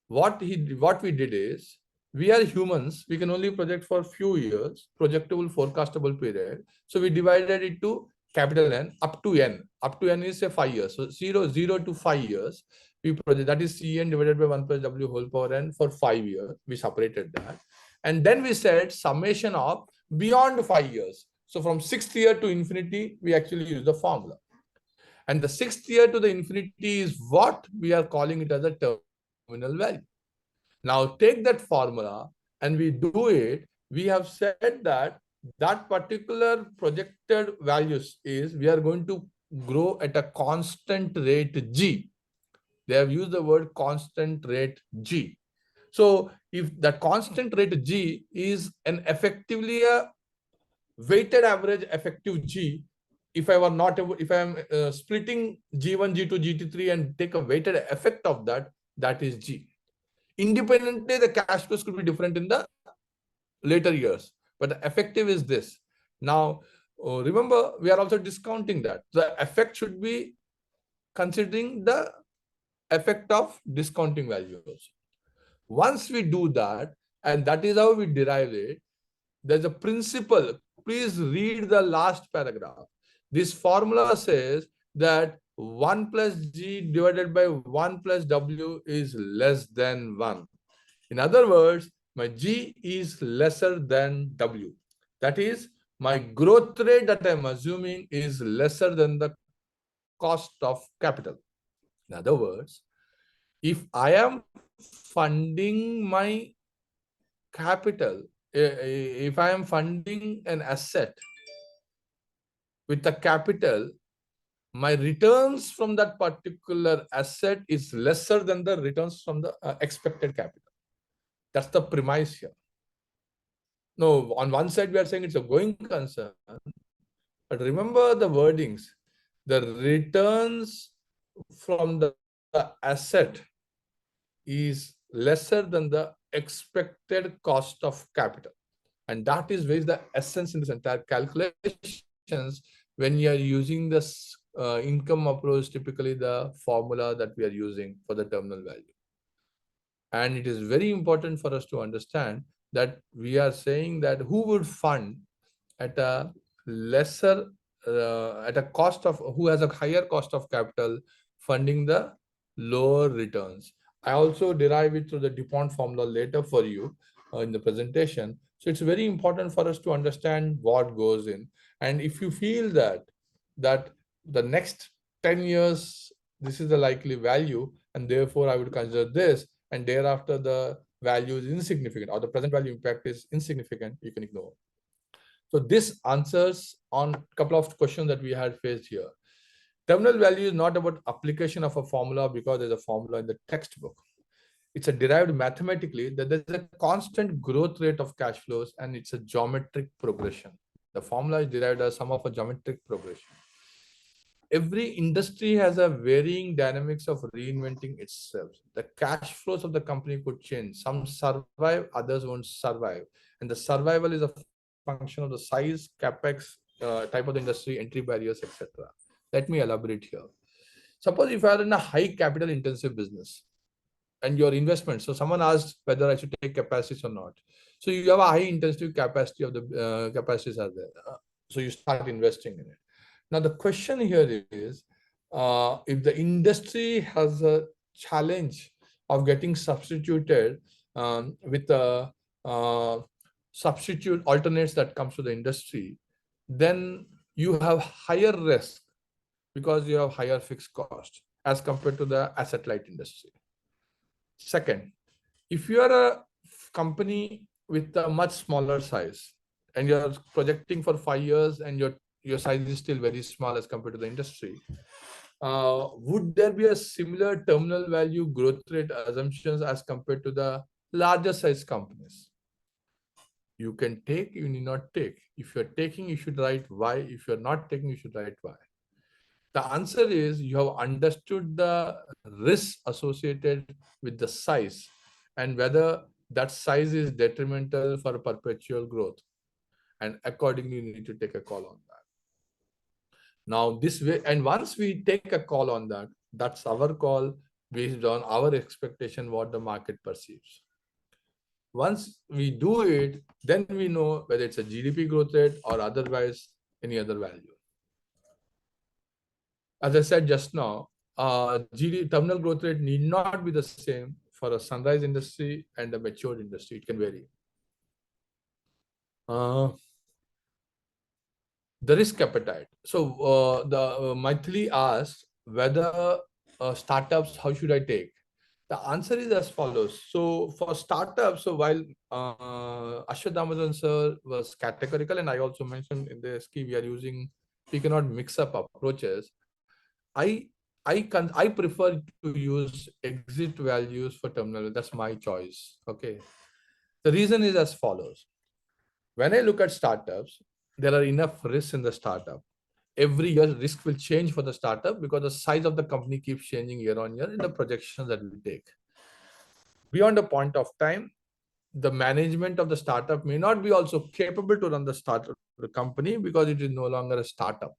what we did is, we are humans, we can only project for few years, projectable forecastable period. So we divided it to capital N up to N. Up to N is say 5 years. So 0 to 5 years, we project, that is Cn divided by 1 plus W whole power N for 5 years. We separated that. And then we said summation of beyond 5 years. So from 6th year to infinity, we actually use the formula. And the 6th year to the infinity is what we are calling it as a terminal value. Now take that formula and we do it. We have said that that particular projected values is, we are going to grow at a constant rate G. They have used the word constant rate G. So if that constant rate G is effectively a weighted average effective G, if I were not able, if I am splitting G1, G2, GT3 and take a weighted effect of that, that is G. Independently, the cash flows could be different in the later years, but the effective is this. Now, remember, we are also discounting that. The effect should be considering the effect of discounting values. Once we do that, and that is how we derive it, there's a principle. Please read the last paragraph. This formula says that 1 plus G divided by 1 plus W is less than 1. In other words, my G is lesser than W. That is, my growth rate that I'm assuming is lesser than the cost of capital. In other words, if I am funding my capital, if I am funding an asset with the capital, my returns from that particular asset is lesser than the returns from the expected capital. That's the premise here. No, on one side we are saying it's a going concern, but remember the wordings. The returns from the asset is lesser than the expected cost of capital. And that is where is the essence in this entire calculations. When you are using this income approach, typically the formula that we are using for the terminal value. And it is very important for us to understand that we are saying that who would fund at a lesser, at a cost of, who has a higher cost of capital, funding the lower returns. I also derive it through the DuPont formula later for you in the presentation. So it's very important for us to understand what goes in. And if you feel that the next 10 years, this is the likely value, and therefore I would consider this, and thereafter the value is insignificant or the present value impact is insignificant, you can ignore. So this answers on a couple of questions that we had faced here. Terminal value is not about application of a formula because there's a formula in the textbook. It's a derived mathematically that there's a constant growth rate of cash flows and it's a geometric progression. The formula is derived as sum of a geometric progression. Every industry has a varying dynamics of reinventing itself. The cash flows of the company could change. Some survive, others won't survive. And the survival is a function of the size, capex, type of the industry, entry barriers, etc. Let me elaborate here. Suppose if you are in a high capital intensive business and your investment, so someone asked whether I should take capacities or not. So you have a high intensive capacity of the capacities are there. So you start investing in it. Now the question here is, if the industry has a challenge of getting substituted with a substitute alternates that comes to the industry, then you have higher risk because you have higher fixed cost as compared to the asset light industry. Second, if you are a company with a much smaller size and you're projecting for 5 years and your size is still very small as compared to the industry, would there be a similar terminal value growth rate assumptions as compared to the larger size companies? You can take, you need not take. If you're taking, you should write Y. If you're not taking, you should write Y. The answer is you have understood the risk associated with the size and whether that size is detrimental for perpetual growth. And accordingly, you need to take a call on that. Now, this way, and once we take a call on that, that's our call based on our expectation, what the market perceives. Once we do it, then we know whether it's a GDP growth rate or otherwise any other value. As I said just now, terminal growth rate need not be the same for a sunrise industry and a matured industry. It can vary. The risk appetite. So Maithili asked whether startups, how should I take? The answer is as follows. So for startups, so while Ashwatthamasan sir was categorical, and I also mentioned in the scheme we cannot mix up approaches. I prefer to use exit values for terminal. That's my choice. Okay. The reason is as follows. When I look at startups, there are enough risks in the startup. Every year, risk will change for the startup because the size of the company keeps changing year on year in the projections that we take. Beyond a point of time, the management of the startup may not be also capable to run the startup the company because it is no longer a startup.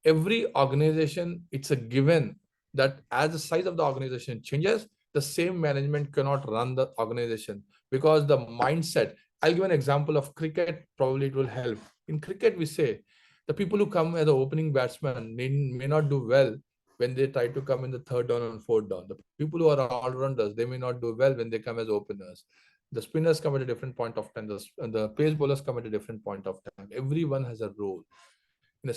Every organization, it's a given that as the size of the organization changes, the same management cannot run the organization because the mindset. I'll give an example of cricket, probably it will help. In cricket, we say the people who come as an opening batsman may not do well when they try to come in the third down and fourth down. The people who are all-rounders, they may not do well when they come as openers. The spinners come at a different point of time. The pace bowlers come at a different point of time. Everyone has a role in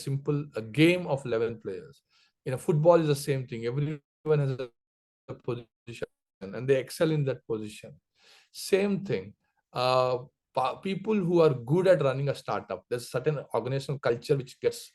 a game of 11 players. In a football is the same thing. Everyone has a position and they excel in that position. Same thing. People who are good at running a startup, there's certain organizational culture which gets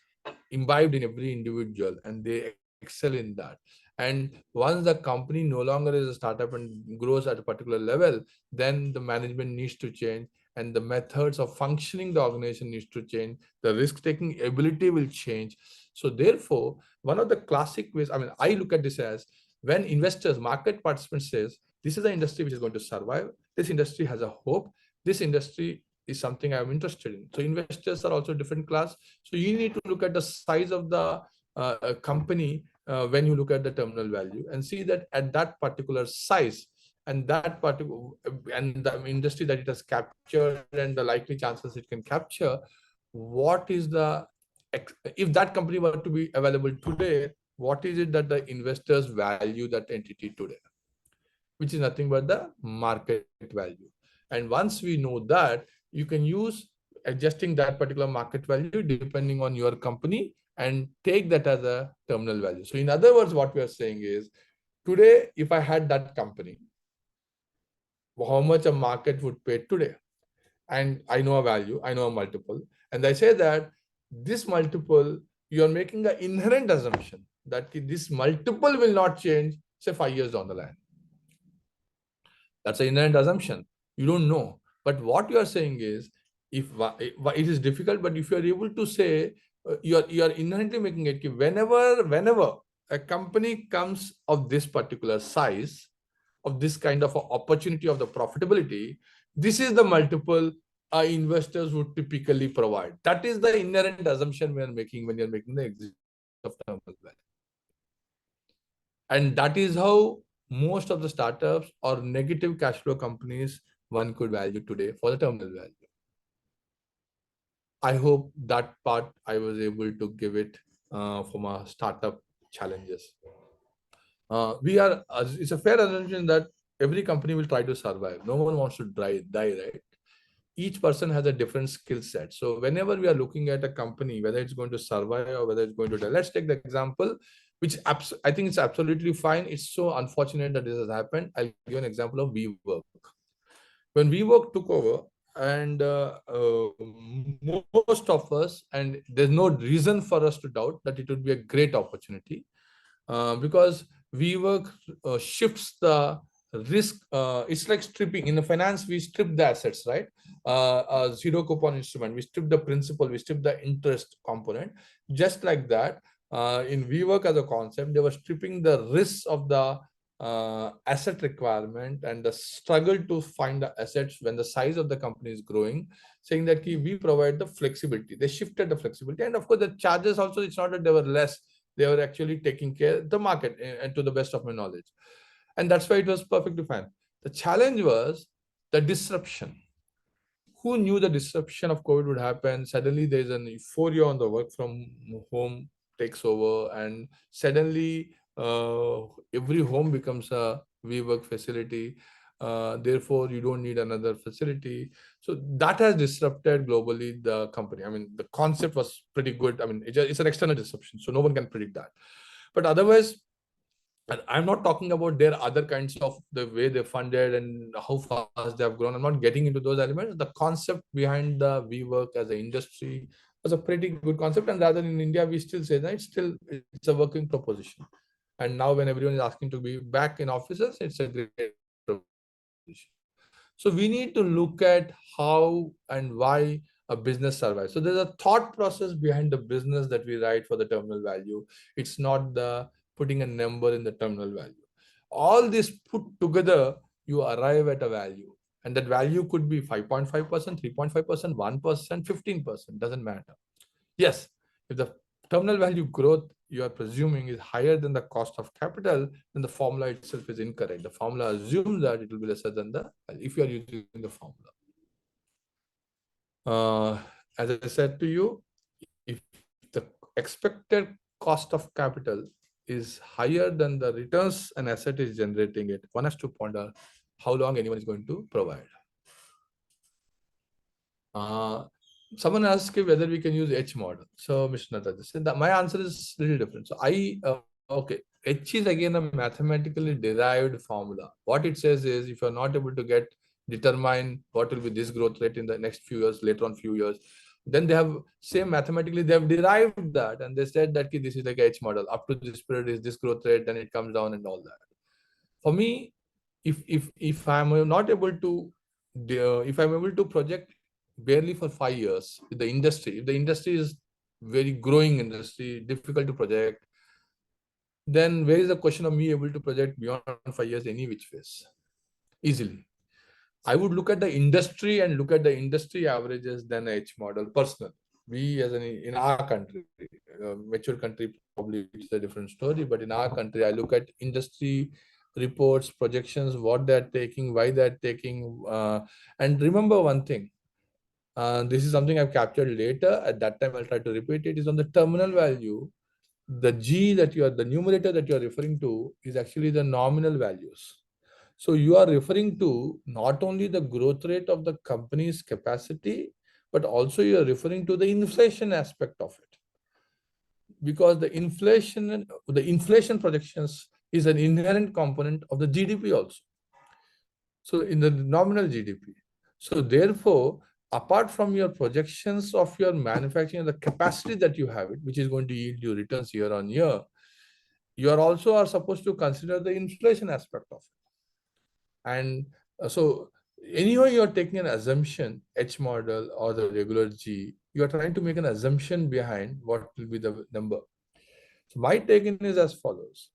imbibed in every individual and they excel in that. And once the company no longer is a startup and grows at a particular level, then the management needs to change and the methods of functioning the organization needs to change. The risk-taking ability will change. So therefore, one of the classic ways, I look at this as when investors, market participants says, this is an industry which is going to survive. This industry has a hope. This industry is something I'm interested in. So investors are also different class. So you need to look at the size of the company when you look at the terminal value and see that at that particular size and that particular and the industry that it has captured and the likely chances it can capture, what is the, if that company were to be available today, what is it that the investors value that entity today, which is nothing but the market value. And once we know that, you can use adjusting that particular market value depending on your company and take that as a terminal value. So in other words, what we are saying is, today, if I had that company, how much a market would pay today? And I know a value, I know a multiple. And I say that this multiple, you're making an inherent assumption that this multiple will not change, say 5 years down the line. That's an inherent assumption. You don't know. But what you are saying is, if it is difficult, but if you are able to say, you are inherently making it, whenever a company comes of this particular size, of this kind of opportunity of the profitability, this is the multiple investors would typically provide. That is the inherent assumption we are making when you're making the exit of terminal value. And that is how most of the startups or negative cash flow companies one could value today for the terminal value. I hope that part I was able to give it from our startup challenges. It's a fair assumption that every company will try to survive. No one wants to die, right? Each person has a different skill set. So whenever we are looking at a company, whether it's going to survive or whether it's going to die, let's take the example, which I think it's absolutely fine. It's so unfortunate that this has happened. I'll give an example of WeWork. When WeWork took over, and most of us, and there's no reason for us to doubt that it would be a great opportunity, because WeWork shifts the risk. It's like stripping. In the finance, we strip the assets, right? A zero coupon instrument, we strip the principal, we strip the interest component. Just like that, in WeWork as a concept, they were stripping the risks of the asset requirement and the struggle to find the assets when the size of the company is growing, saying that we provide the flexibility. They shifted the flexibility, and of course the charges also, it's not that they were less, they were actually taking care of the market, and to the best of my knowledge, and that's why it was perfectly fine. The challenge was the disruption. Who knew the disruption of COVID would happen? Suddenly there's an euphoria on the work from home takes over, and suddenly every home becomes a WeWork facility. Therefore, you don't need another facility. So that has disrupted globally the company. I mean, the concept was pretty good. I mean, it's an external disruption, so no one can predict that. But otherwise, and I'm not talking about their other kinds of the way they funded and how fast they have grown. I'm not getting into those elements. The concept behind the WeWork as an industry was a pretty good concept. And rather in India, we still say that it's a working proposition. And now when everyone is asking to be back in offices, it's a great proposition. So we need to look at how and why a business survives. So there's a thought process behind the business that we write for the terminal value. It's not the putting a number in the terminal value. All this put together, you arrive at a value. And that value could be 5.5%, 3.5%, 1%, 15%, doesn't matter. Yes, if the terminal value growth you are presuming is higher than the cost of capital, then the formula itself is incorrect. The formula assumes that it will be lesser than the, if you are using the formula. As I said to you, if the expected cost of capital is higher than the returns an asset is generating it, one has to ponder how long anyone is going to provide. Someone asked whether we can use H model. So, Mr. Nata said that my answer is a little different. So, okay, H is again a mathematically derived formula. What it says is if you're not able to determine what will be this growth rate in the next few years, later on few years, then they have mathematically they have derived that, and they said that this is like H model. Up to this period is this growth rate, then it comes down and all that. For me, if I'm not able to, if I'm able to project barely for 5 years with the industry, if the industry is very growing industry, difficult to project, then where is the question of me able to project beyond 5 years any which ways easily? I would look at the industry and look at the industry averages than H model personally. We as in our country, mature country, probably it's a different story, but in our country, I look at industry reports, projections, what they're taking, why they're taking. And remember one thing, this is something I've captured later. At that time, I'll try to repeat it, is on the terminal value. The G that the numerator that you are referring to is actually the nominal values. So you are referring to not only the growth rate of the company's capacity, but also you are referring to the inflation aspect of it. Because the inflation projections is an inherent component of the GDP also. So in the nominal GDP. So therefore, apart from your projections of your manufacturing, the capacity that you have it, which is going to yield you returns year on year, you are supposed to consider the inflation aspect of it. And so anyway, you are taking an assumption, H model or the regular G, you are trying to make an assumption behind what will be the number. So my take in is as follows.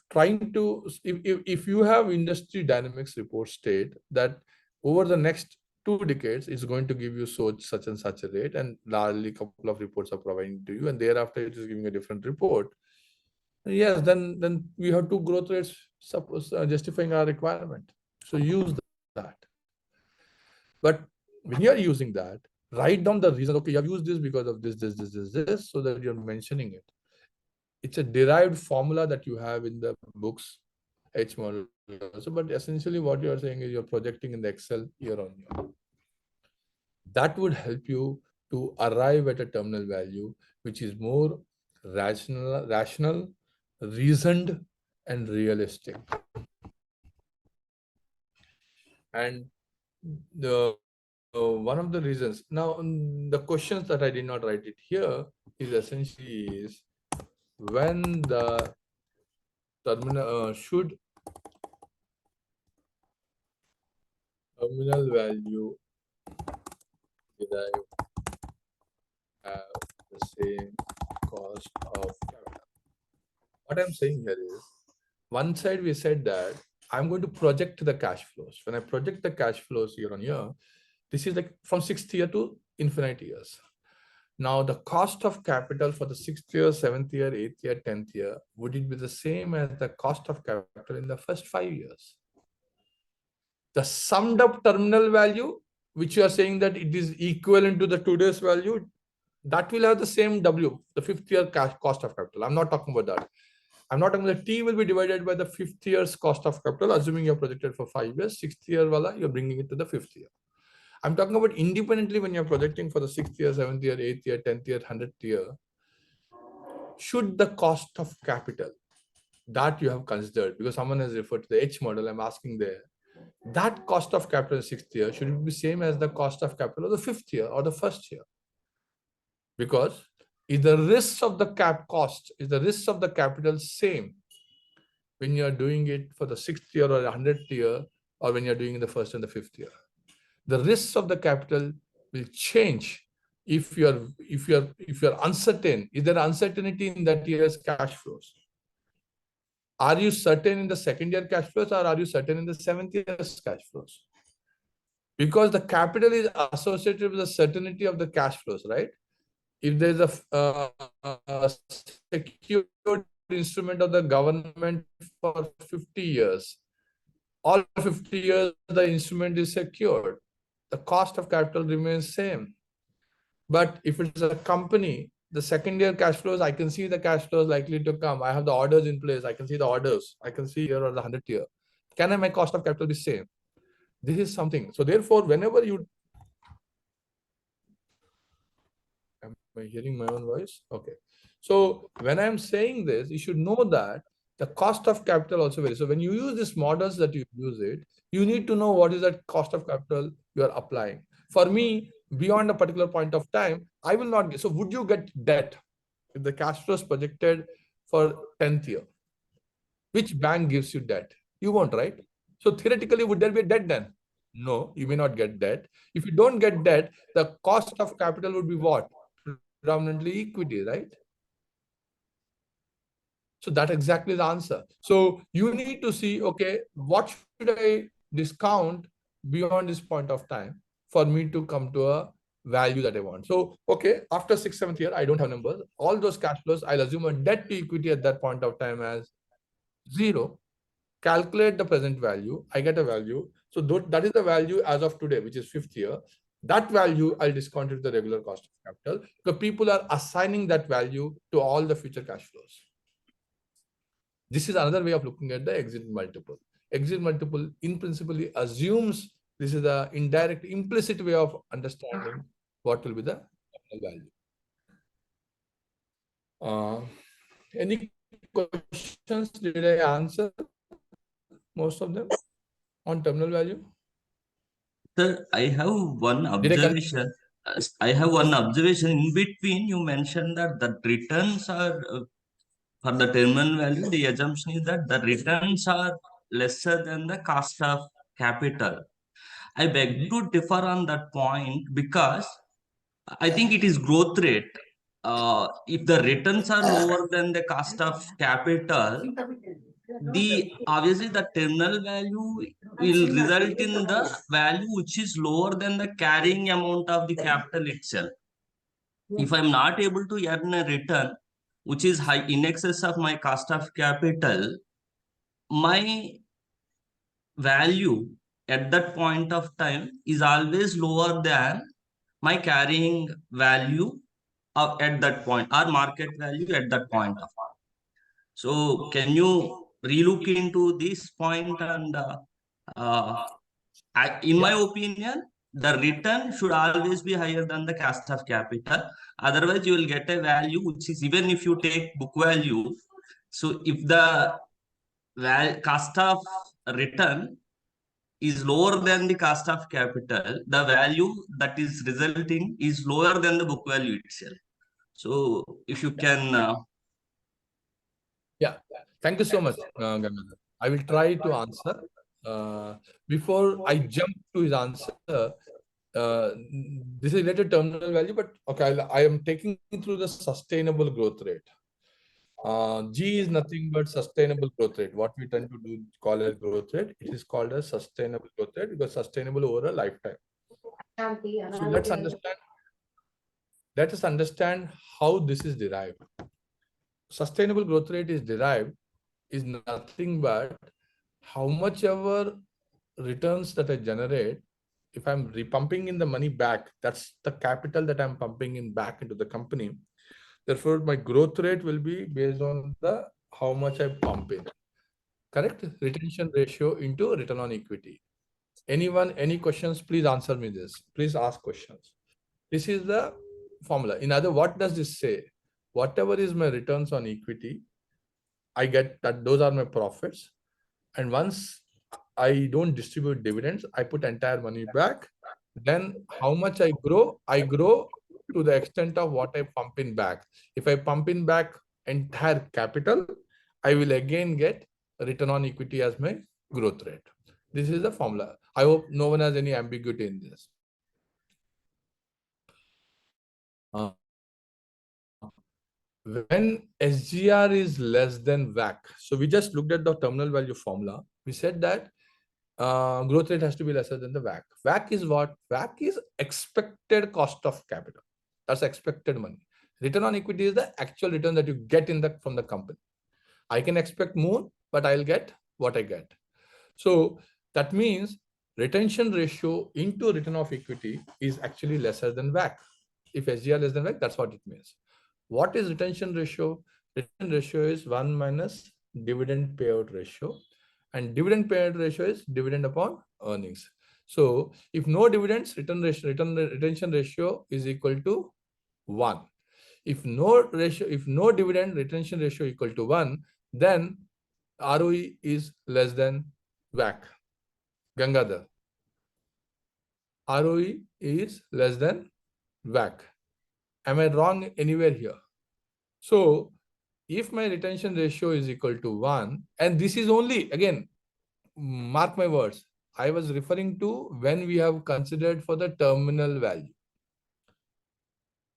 Trying to, if you have industry dynamics report state that over the next 2 decades it's going to give you such and such a rate, and largely a couple of reports are providing to you, and thereafter it is giving a different report. Yes, then we have 2 growth rates justifying our requirement. So use that. But when you are using that, write down the reason. Okay, you have used this because of this, so that you're mentioning it. It's a derived formula that you have in the books, H model. So, but essentially what you are saying is you're projecting in the Excel year on year. That would help you to arrive at a terminal value, which is more rational, reasoned, and realistic. And one of the reasons, now the questions that I did not write it here is essentially when the terminal should terminal value derive have the same cost of capital. What I'm saying here is, one side we said that I'm going to project the cash flows. When I project the cash flows year on year, this is like from 6th year to infinite years. Now, the cost of capital for the 6th year, 7th year, 8th year, 10th year, would it be the same as the cost of capital in the first 5 years? The summed up terminal value, which you are saying that it is equivalent to the today's value, that will have the same W, the 5th year cost of capital. I'm not talking about that. I'm not talking about the T will be divided by the 5th year's cost of capital, assuming you're projected for 5 years, 6th year, you're bringing it to the 5th year. I'm talking about independently when you're projecting for the 6th year, 7th year, 8th year, 10th year, 100th year, should the cost of capital that you have considered, because someone has referred to the H model, I'm asking there, that cost of capital in 6th year, should it be same as the cost of capital of the 5th year or the 1st year? Because is the risks of the risks of the capital same when you're doing it for the 6th year or 100th year, or when you're doing in the 1st and the 5th year? The risks of the capital will change if you're uncertain. Is there uncertainty in that year's cash flows? Are you certain in the second year cash flows, or are you certain in the seventh year's cash flows? Because the capital is associated with the certainty of the cash flows, right? If there's a secured instrument of the government for 50 years, all 50 years the instrument is secured, the cost of capital remains same. But if it's a company, the second year cash flows, I can see the cash flows likely to come. I have the orders in place. I can see the orders. I can see here or the 100th year. Can my cost of capital be same? This is something. So therefore, whenever you... Am I hearing my own voice? Okay. So when I'm saying this, you should know that the cost of capital also varies. So when you use these models that you use it, you need to know what is that cost of capital you are applying. For me, beyond a particular point of time, I will not get. So would you get debt if the cash flow is projected for 10th year? Which bank gives you debt? You won't, right? So theoretically, would there be a debt then? No, you may not get debt. If you don't get debt, the cost of capital would be what? Predominantly equity, right? So that's exactly the answer. So you need to see, okay, what should I discount beyond this point of time for me to come to a value that I want? So, okay, after 6th, 7th year, I don't have numbers. All those cash flows, I'll assume a debt to equity at that point of time as 0. Calculate the present value. I get a value. So that is the value as of today, which is 5th year. That value, I'll discount it to the regular cost of capital, because people are assigning that value to all the future cash flows. This is another way of looking at the exit multiple. Exit multiple in principle assumes this is the indirect, implicit way of understanding what will be the value. Any questions? Did I answer most of them on terminal value? Sir, I have one observation. I have one observation. In between, you mentioned that the returns are for the terminal value. The assumption is that the returns are lesser than the cost of capital. I beg to differ on that point because I think it is growth rate. If the returns are lower than the cost of capital, the obviously the terminal value will result in the value which is lower than the carrying amount of the capital itself. If I'm not able to earn a return which is high in excess of my cost of capital, my value at that point of time is always lower than my carrying value at that point, or market value at that point of time. So can you relook into this point? And in my opinion, the return should always be higher than the cost of capital. Otherwise, you will get a value which is, even if you take book value, so if the cost of return is lower than the cost of capital, the value that is resulting is lower than the book value itself. So if you can... Yeah, thank you so much, Ganesh. I will try to answer. Before I jump to his answer, this is related to terminal value, but okay, I am taking through the sustainable growth rate. G is nothing but sustainable growth rate. What we tend to do call as growth rate, it is called as sustainable growth rate because sustainable over a lifetime. So let's understand. Let us understand how this is derived. Sustainable growth rate is derived is nothing but how much ever returns that I generate, if I'm repumping in the money back, that's the capital that I'm pumping in back into the company. Therefore, my growth rate will be based on the how much I pump in. Correct? Retention ratio into return on equity. Anyone, any questions? Please answer me this. Please ask questions. This is the formula. In other, what does this say? Whatever is my returns on equity, I get that those are my profits. And once I don't distribute dividends, I put entire money back. Then how much I grow to the extent of what I pump in back. If I pump in back entire capital, I will again get return on equity as my growth rate. This is the formula. I hope no one has any ambiguity in this. Uh, when SGR is less than WACC, so we just looked at the terminal value formula. We said that growth rate has to be lesser than the WACC. WACC is what? WACC is expected cost of capital. That's expected money. Return on equity is the actual return that you get from the company. I can expect more, but I'll get what I get. So that means retention ratio into return of equity is actually lesser than WACC. If SGR less than WACC, that's what it means. What is retention ratio? Retention ratio is 1 minus dividend payout ratio. And dividend payout ratio is dividend upon earnings. So if no dividends, retention ratio is equal to 1. If no dividend, retention ratio equal to 1, then ROE is less than WACC. Gangadhar. ROE is less than WACC. Am I wrong anywhere here? So if my retention ratio is equal to 1, and this is only, again, mark my words, I was referring to when we have considered for the terminal value.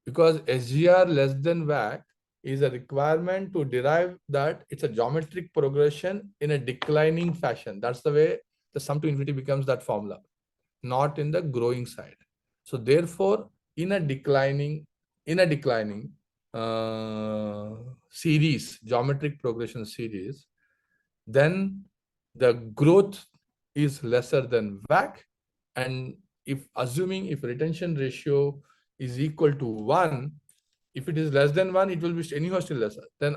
Because SGR less than WACC is a requirement to derive that it's a geometric progression in a declining fashion. That's the way the sum to infinity becomes that formula, not in the growing side. So therefore, in a declining series, geometric progression series, then the growth is lesser than WACC. And if retention ratio is equal to 1, if it is less than 1, it will be anyhow still lesser. Then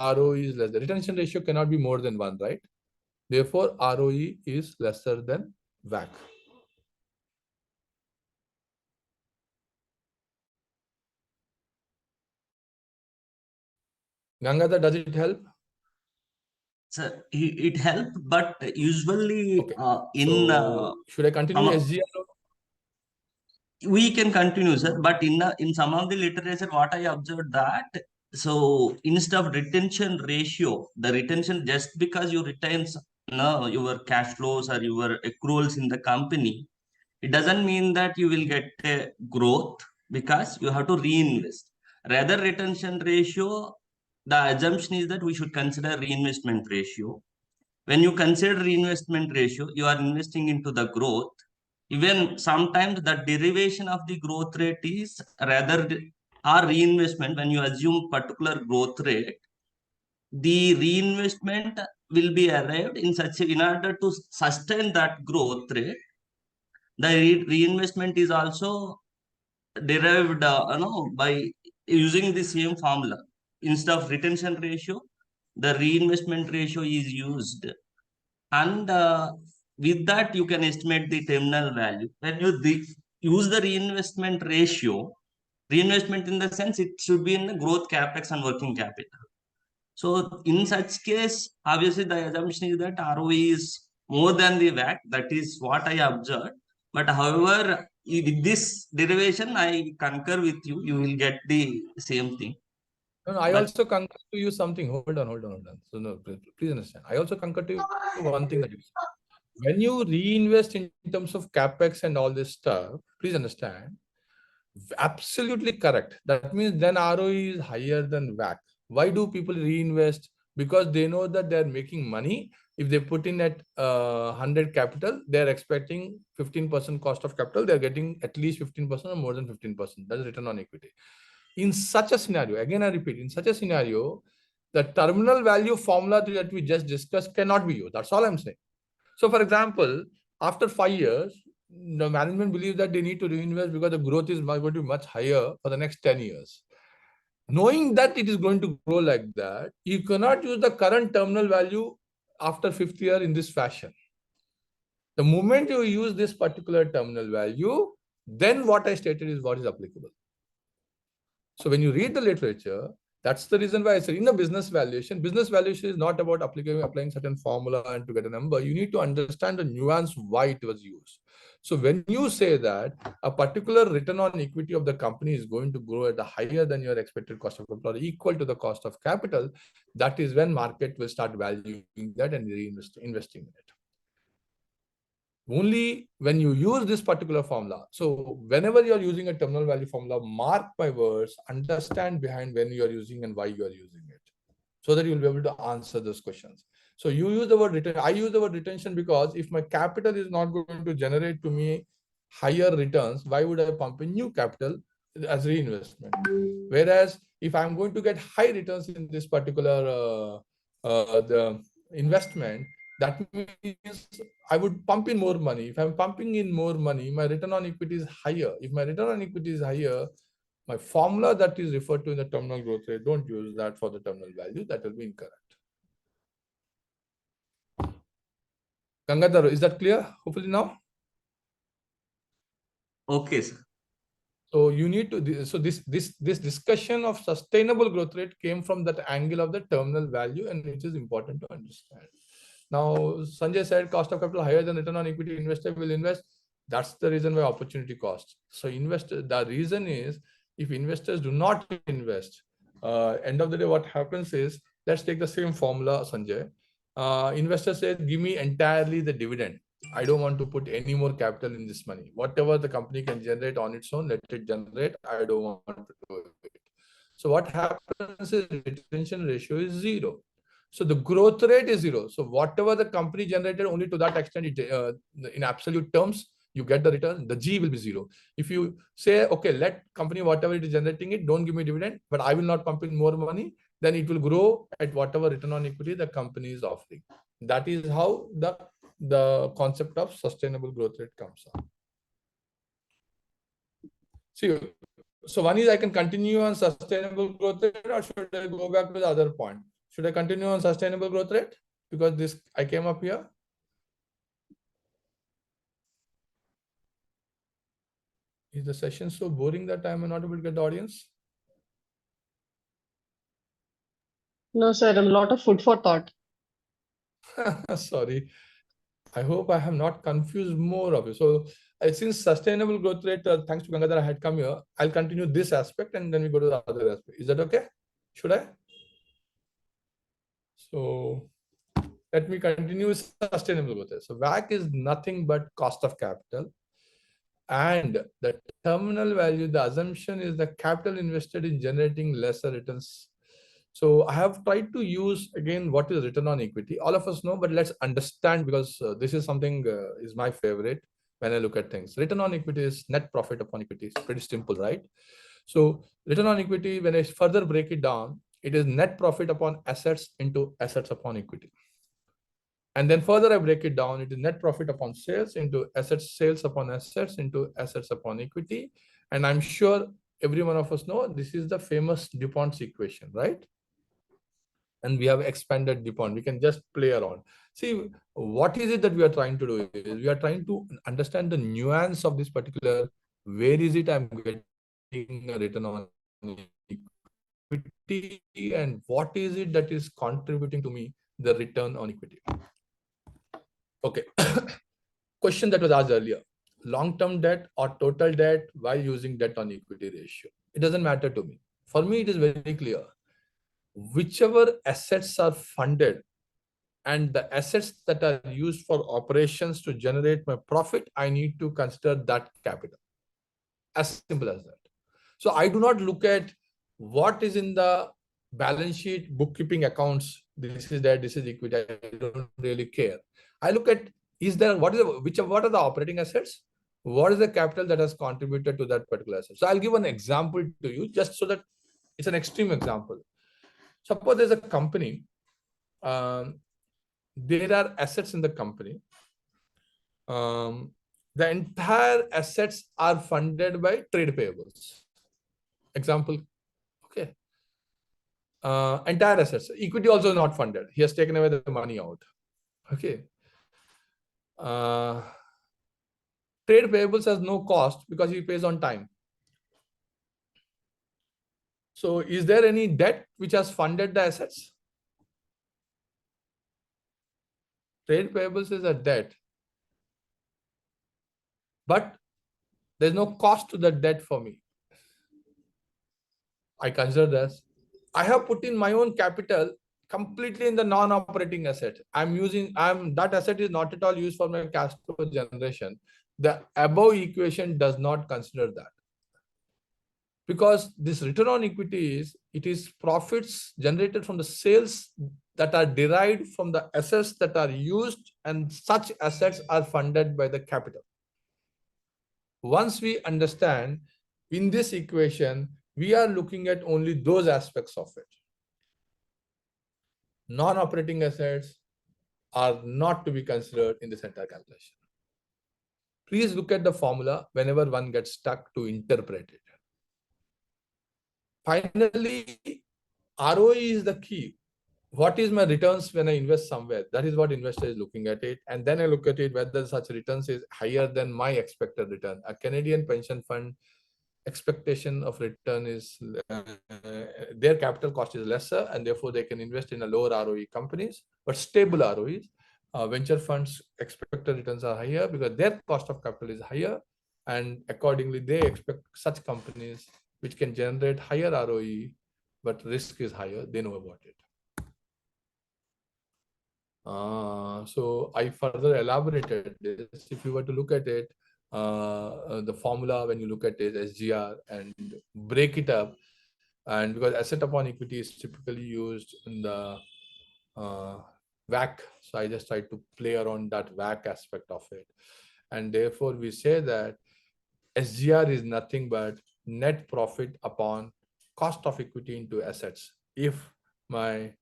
ROE is less. The retention ratio cannot be more than 1, right? Therefore, ROE is lesser than WACC. Gangadhar, does it help? So it helped, but usually okay. Should I continue SGR? We can continue, sir. But in some of the literature, what I observed that, so instead of retention ratio, the retention, just because you retain your cash flows or your accruals in the company, it doesn't mean that you will get a growth, because you have to reinvest. Rather, retention ratio, the assumption is that we should consider reinvestment ratio. When you consider reinvestment ratio, you are investing into the growth. Even sometimes the derivation of the growth rate is rather our reinvestment. When you assume particular growth rate, the reinvestment will be arrived in order to sustain that growth rate. The reinvestment is also derived by using the same formula. Instead of retention ratio, the reinvestment ratio is used. And with that, you can estimate the terminal value. When you use the reinvestment ratio, reinvestment in the sense it should be in the growth capex and working capital. So in such case, obviously the assumption is that ROE is more than the WACC. That is what I observed. But however, with this derivation, I concur with you. You will get the same thing. No, I also concur to you something. Hold on. So no, please understand. I also concur to you one thing that you said. When you reinvest in terms of capex and all this stuff, please understand, absolutely correct. That means then ROE is higher than WACC. Why do people reinvest? Because they know that they're making money. If they put in at 100 capital, they're expecting 15% cost of capital. They're getting at least 15% or more than 15%. That's return on equity. In such a scenario, again I repeat, in such a scenario, the terminal value formula that we just discussed cannot be used. That's all I'm saying. So for example, after 5 years, the management believes that they need to reinvest because the growth is going to be much higher for the next 10 years. Knowing that it is going to grow like that, you cannot use the current terminal value after 5th year in this fashion. The moment you use this particular terminal value, then what I stated is what is applicable. So when you read the literature, that's the reason why I said in a business valuation is not about applying certain formula and to get a number. You need to understand the nuance why it was used. So when you say that a particular return on equity of the company is going to grow at a higher than your expected cost of capital or equal to the cost of capital, that is when market will start valuing that and investing in it. Only when you use this particular formula. So whenever you're using a terminal value formula, mark my words, understand behind when you're using and why you're using it, so that you'll be able to answer those questions. So you use the word retention. I use the word retention because if my capital is not going to generate to me higher returns, why would I pump in new capital as reinvestment? Whereas if I'm going to get high returns in this particular the investment, that means I would pump in more money. If I'm pumping in more money, my return on equity is higher. If my return on equity is higher, my formula that is referred to in the terminal growth rate, don't use that for the terminal value. That will be incorrect. Gangadhar, is that clear? Hopefully now. Okay, sir. So you need to, so this discussion of sustainable growth rate came from that angle of the terminal value, and which is important to understand. Now, Sanjay said cost of capital higher than return on equity, investor will invest. That's the reason why opportunity cost. So investor, the reason is if investors do not invest, end of the day, what happens is, let's take the same formula, Sanjay. Investor says, give me entirely the dividend. I don't want to put any more capital in this money. Whatever the company can generate on its own, let it generate. I don't want to do it. So what happens is retention ratio is 0. So the growth rate is 0. So whatever the company generated, only to that extent, in absolute terms, you get the return. The G will be 0. If you say, okay, let company, whatever it is generating it, don't give me dividend, but I will not pump in more money, then it will grow at whatever return on equity the company is offering. That is how the concept of sustainable growth rate comes up. See, so one is I can continue on sustainable growth rate, or should I go back to the other point? Should I continue on sustainable growth rate? Because this, I came up here. Is the session so boring that I am not able to get the audience? No, sir, a lot of food for thought. Sorry. I hope I have not confused more of you. So since sustainable growth rate, thanks to Gangadhar, I had come here, I'll continue this aspect and then we go to the other aspect. Is that okay? Should I? So let me continue with sustainable growth rate. So WACC is nothing but cost of capital. And the terminal value, the assumption is the capital invested in generating lesser returns. So I have tried to use, again, what is return on equity. All of us know, but let's understand, because this is something is my favorite when I look at things. Return on equity is net profit upon equity. It's pretty simple, right? So return on equity, when I further break it down, it is net profit upon assets into assets upon equity. And then further I break it down, it is net profit upon sales into assets, sales upon assets into assets upon equity. And I'm sure every one of us know this is the famous DuPont's equation, right? And we have expanded DuPont. We can just play around. See, what is it that we are trying to do? Is we are trying to understand the nuance of this particular, where is it I'm getting a return on equity, and what is it that is contributing to me the return on equity. Okay. Question that was asked earlier, long-term debt or total debt while using debt on equity ratio. It doesn't matter to me. For me, it is very clear. Whichever assets are funded and the assets that are used for operations to generate my profit, I need to consider that capital. As simple as that. So I do not look at what is in the balance sheet, bookkeeping accounts. This is debt, this is equity. I don't really care. I look at, is there, what are the operating assets? What is the capital that has contributed to that particular asset? So I'll give an example to you, just so that it's an extreme example. Suppose there's a company, there are assets in the company. The entire assets are funded by trade payables. Example, okay. Entire assets, equity also not funded. He has taken away the money out. Okay. Trade payables has no cost because he pays on time. So is there any debt which has funded the assets? Trade payables is a debt, but there's no cost to the debt for me. I consider this. I have put in my own capital completely in the non-operating asset. That asset is not at all used for my cash flow generation. The above equation does not consider that. Because this return on equity is profits generated from the sales that are derived from the assets that are used, and such assets are funded by the capital. Once we understand in this equation, we are looking at only those aspects of it. Non-operating assets are not to be considered in this entire calculation. Please look at the formula whenever one gets stuck to interpret it. Finally, ROE is the key. What is my returns when I invest somewhere? That is what investor is looking at it. And then I look at it whether such returns is higher than my expected return. A Canadian pension fund expectation of return is their capital cost is lesser, and therefore they can invest in a lower ROE companies, but stable ROEs. Venture funds expected returns are higher because their cost of capital is higher, and accordingly they expect such companies which can generate higher ROE, but risk is higher. They know about it. So I further elaborated this. If you were to look at it, the formula when you look at it, SGR, and break it up, and because asset upon equity is typically used in the WACC, so I just tried to play around that WACC aspect of it, and therefore we say that SGR is nothing but net profit upon cost of equity into assets if my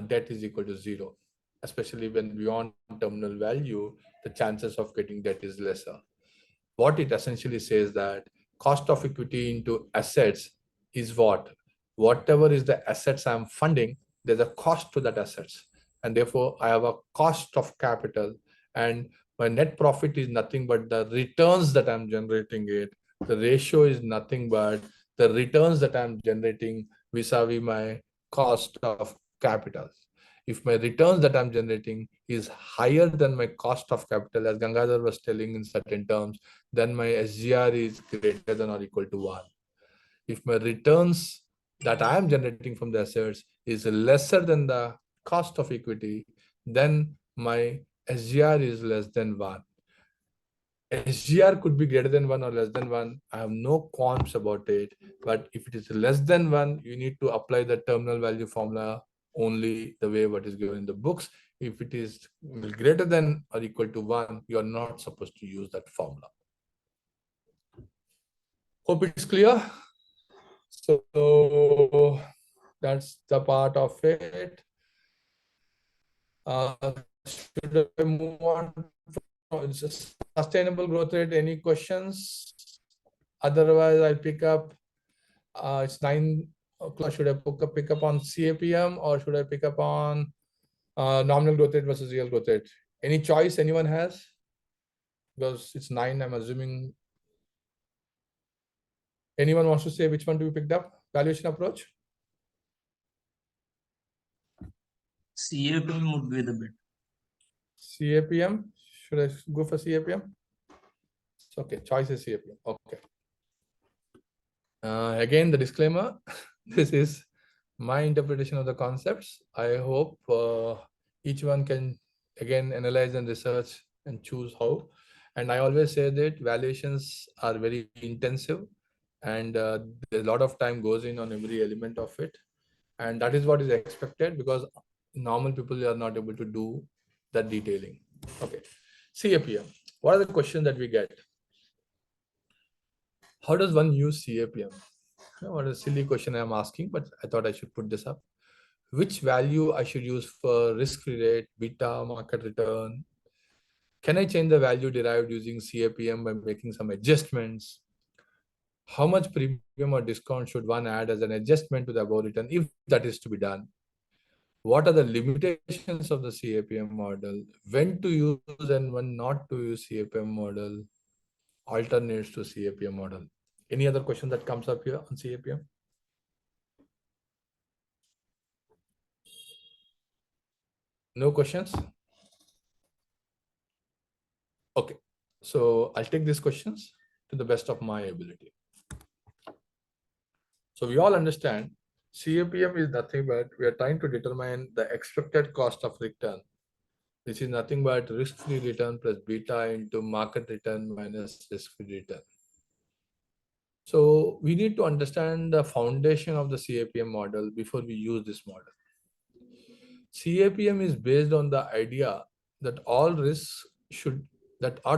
debt is equal to 0. Especially when beyond terminal value, the chances of getting debt is lesser. What it essentially says that cost of equity into assets is what? Whatever is the assets I'm funding, there's a cost to that assets. And therefore, I have a cost of capital, and my net profit is nothing but the returns that I'm generating it. The ratio is nothing but the returns that I'm generating vis-a-vis my cost of capital. If my returns that I'm generating is higher than my cost of capital, as Gangadhar was telling in certain terms, then my SGR is greater than or equal to 1. If my returns that I am generating from the assets is lesser than the cost of equity, then my SGR is less than 1. SGR could be greater than 1 or less than 1. I have no qualms about it. But if it is less than 1, you need to apply the terminal value formula only the way what is given in the books. If it is greater than or equal to 1, you are not supposed to use that formula. Hope it's clear. So that's the part of it. Should I move on? Sustainable growth rate, any questions? Otherwise, I'll pick up. It's 9 o'clock. Should I pick up on CAPM, or should I pick up on nominal growth rate versus real growth rate? Any choice anyone has? Because it's 9, I'm assuming. Anyone wants to say which one to be picked up? Valuation approach? CAPM would be the bit. CAPM? Should I go for CAPM? Okay, choice is CAPM. Okay. Again, the disclaimer. This is my interpretation of the concepts. I hope each one can again analyze and research and choose how. And I always say that valuations are very intensive, and a lot of time goes in on every element of it. And that is what is expected, because normal people are not able to do that detailing. Okay. CAPM. What are the questions that we get? How does one use CAPM? What a silly question I'm asking, but I thought I should put this up. Which value I should use for risk-free rate, beta, market return? Can I change the value derived using CAPM by making some adjustments? How much premium or discount should one add as an adjustment to the above return if that is to be done? What are the limitations of the CAPM model? When to use and when not to use CAPM model? Alternates to CAPM model. Any other question that comes up here on CAPM? No questions? Okay, so I'll take these questions to the best of my ability. So we all understand CAPM is nothing but we are trying to determine the expected cost of return. This is nothing but risk-free return plus beta into market return minus risk-free return. So we need to understand the foundation of the CAPM model before we use this model. CAPM is based on the idea that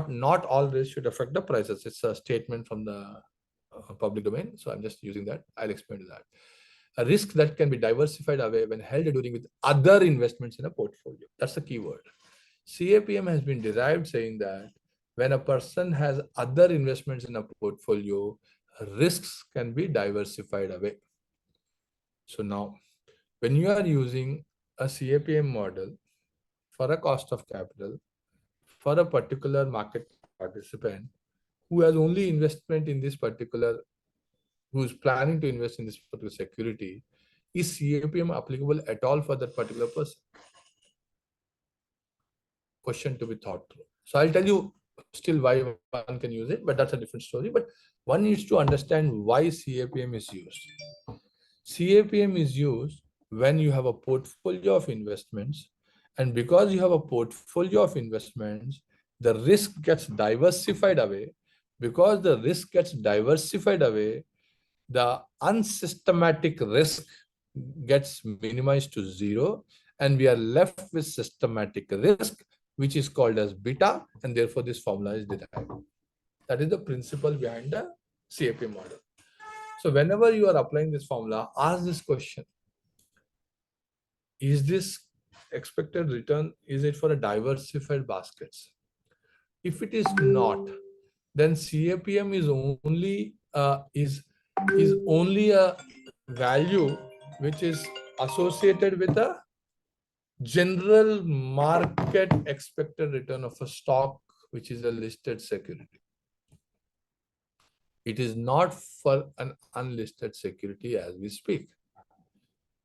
not all risks should affect the prices. It's a statement from the public domain. So I'm just using that. I'll explain to that. A risk that can be diversified away when held during with other investments in a portfolio. That's the key word. CAPM has been derived saying that when a person has other investments in a portfolio, risks can be diversified away. So now, when you are using a CAPM model for a cost of capital for a particular market participant who has only investment in this particular, who is planning to invest in this particular security, is CAPM applicable at all for that particular person? Question to be thought through. So I'll tell you still why one can use it, but that's a different story. But one needs to understand why CAPM is used. CAPM is used when you have a portfolio of investments, and because you have a portfolio of investments, the risk gets diversified away. Because the risk gets diversified away, the unsystematic risk gets minimized to zero, and we are left with systematic risk, which is called as beta, and therefore this formula is derived. That is the principle behind the CAPM model. So whenever you are applying this formula, ask this question: is this expected return, is it for a diversified baskets? If it is not, then CAPM is only a value which is associated with a general market expected return of a stock which is a listed security. It is not for an unlisted security as we speak.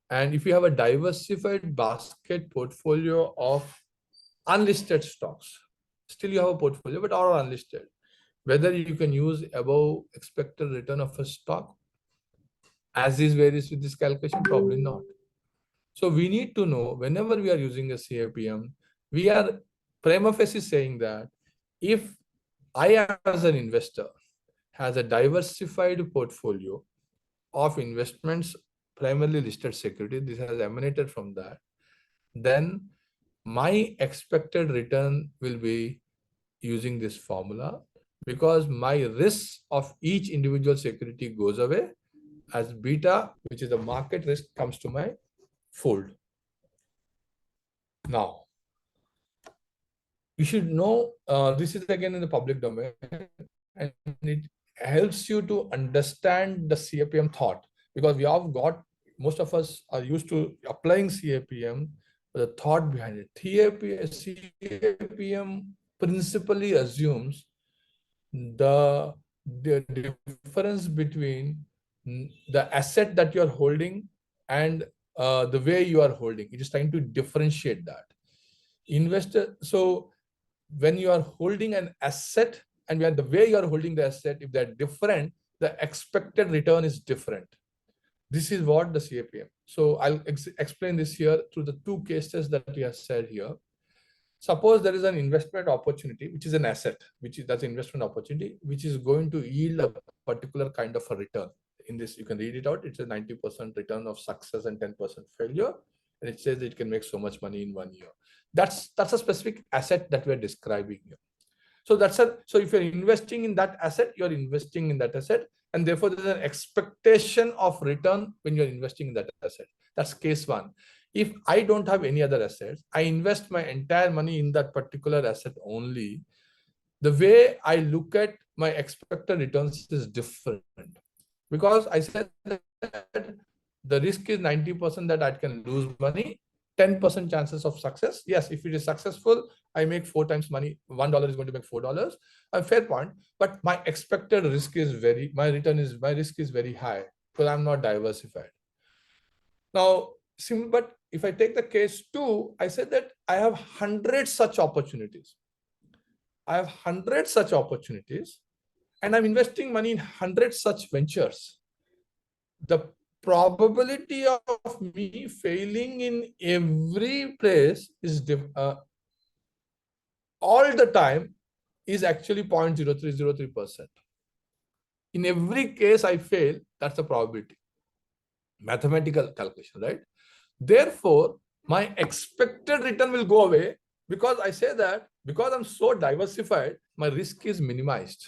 And if you have a diversified basket portfolio of unlisted stocks, still you have a portfolio, but all are unlisted. Whether you can use above expected return of a stock as is varies with this calculation, probably not. So we need to know whenever we are using a CAPM, we are prima facie saying that if I as an investor has a diversified portfolio of investments, primarily listed security, this has emanated from that, then my expected return will be using this formula, because my risk of each individual security goes away as beta, which is the market risk, comes to my fold. Now, you should know, this is again in the public domain, and it helps you to understand the CAPM thought, because we have got, most of us are used to applying CAPM, but the thought behind it. CAPM principally assumes the difference between the asset that you are holding and the way you are holding. It is trying to differentiate that. Investor, so when you are holding an asset and when the way you are holding the asset, if they're different, the expected return is different. This is what the CAPM. So I'll explain this here through the two cases that we have said here. Suppose there is an investment opportunity, which is an asset, that's an investment opportunity, which is going to yield a particular kind of a return. In this, you can read it out. It's a 90% return of success and 10% failure. And it says it can make so much money in 1 year. That's a specific asset that we're describing here. So so if you're investing in that asset, you're investing in that asset, and therefore there's an expectation of return when you're investing in that asset. That's case one. If I don't have any other assets, I invest my entire money in that particular asset only, the way I look at my expected returns is different. Because I said that the risk is 90% that I can lose money, 10% chances of success. Yes, if it is successful, I make 4 times money. $1 is going to make $4. A fair point, but my expected risk is my risk is very high because I'm not diversified. Now, but if I take the case 2, I said that I have 100 such opportunities. I have 100 such opportunities, and I'm investing money in 100 such ventures. The probability of me failing in every place is all the time is actually 0.0303%. In every case I fail, that's the probability. Mathematical calculation, right? Therefore, my expected return will go away because I say that because I'm so diversified, my risk is minimized.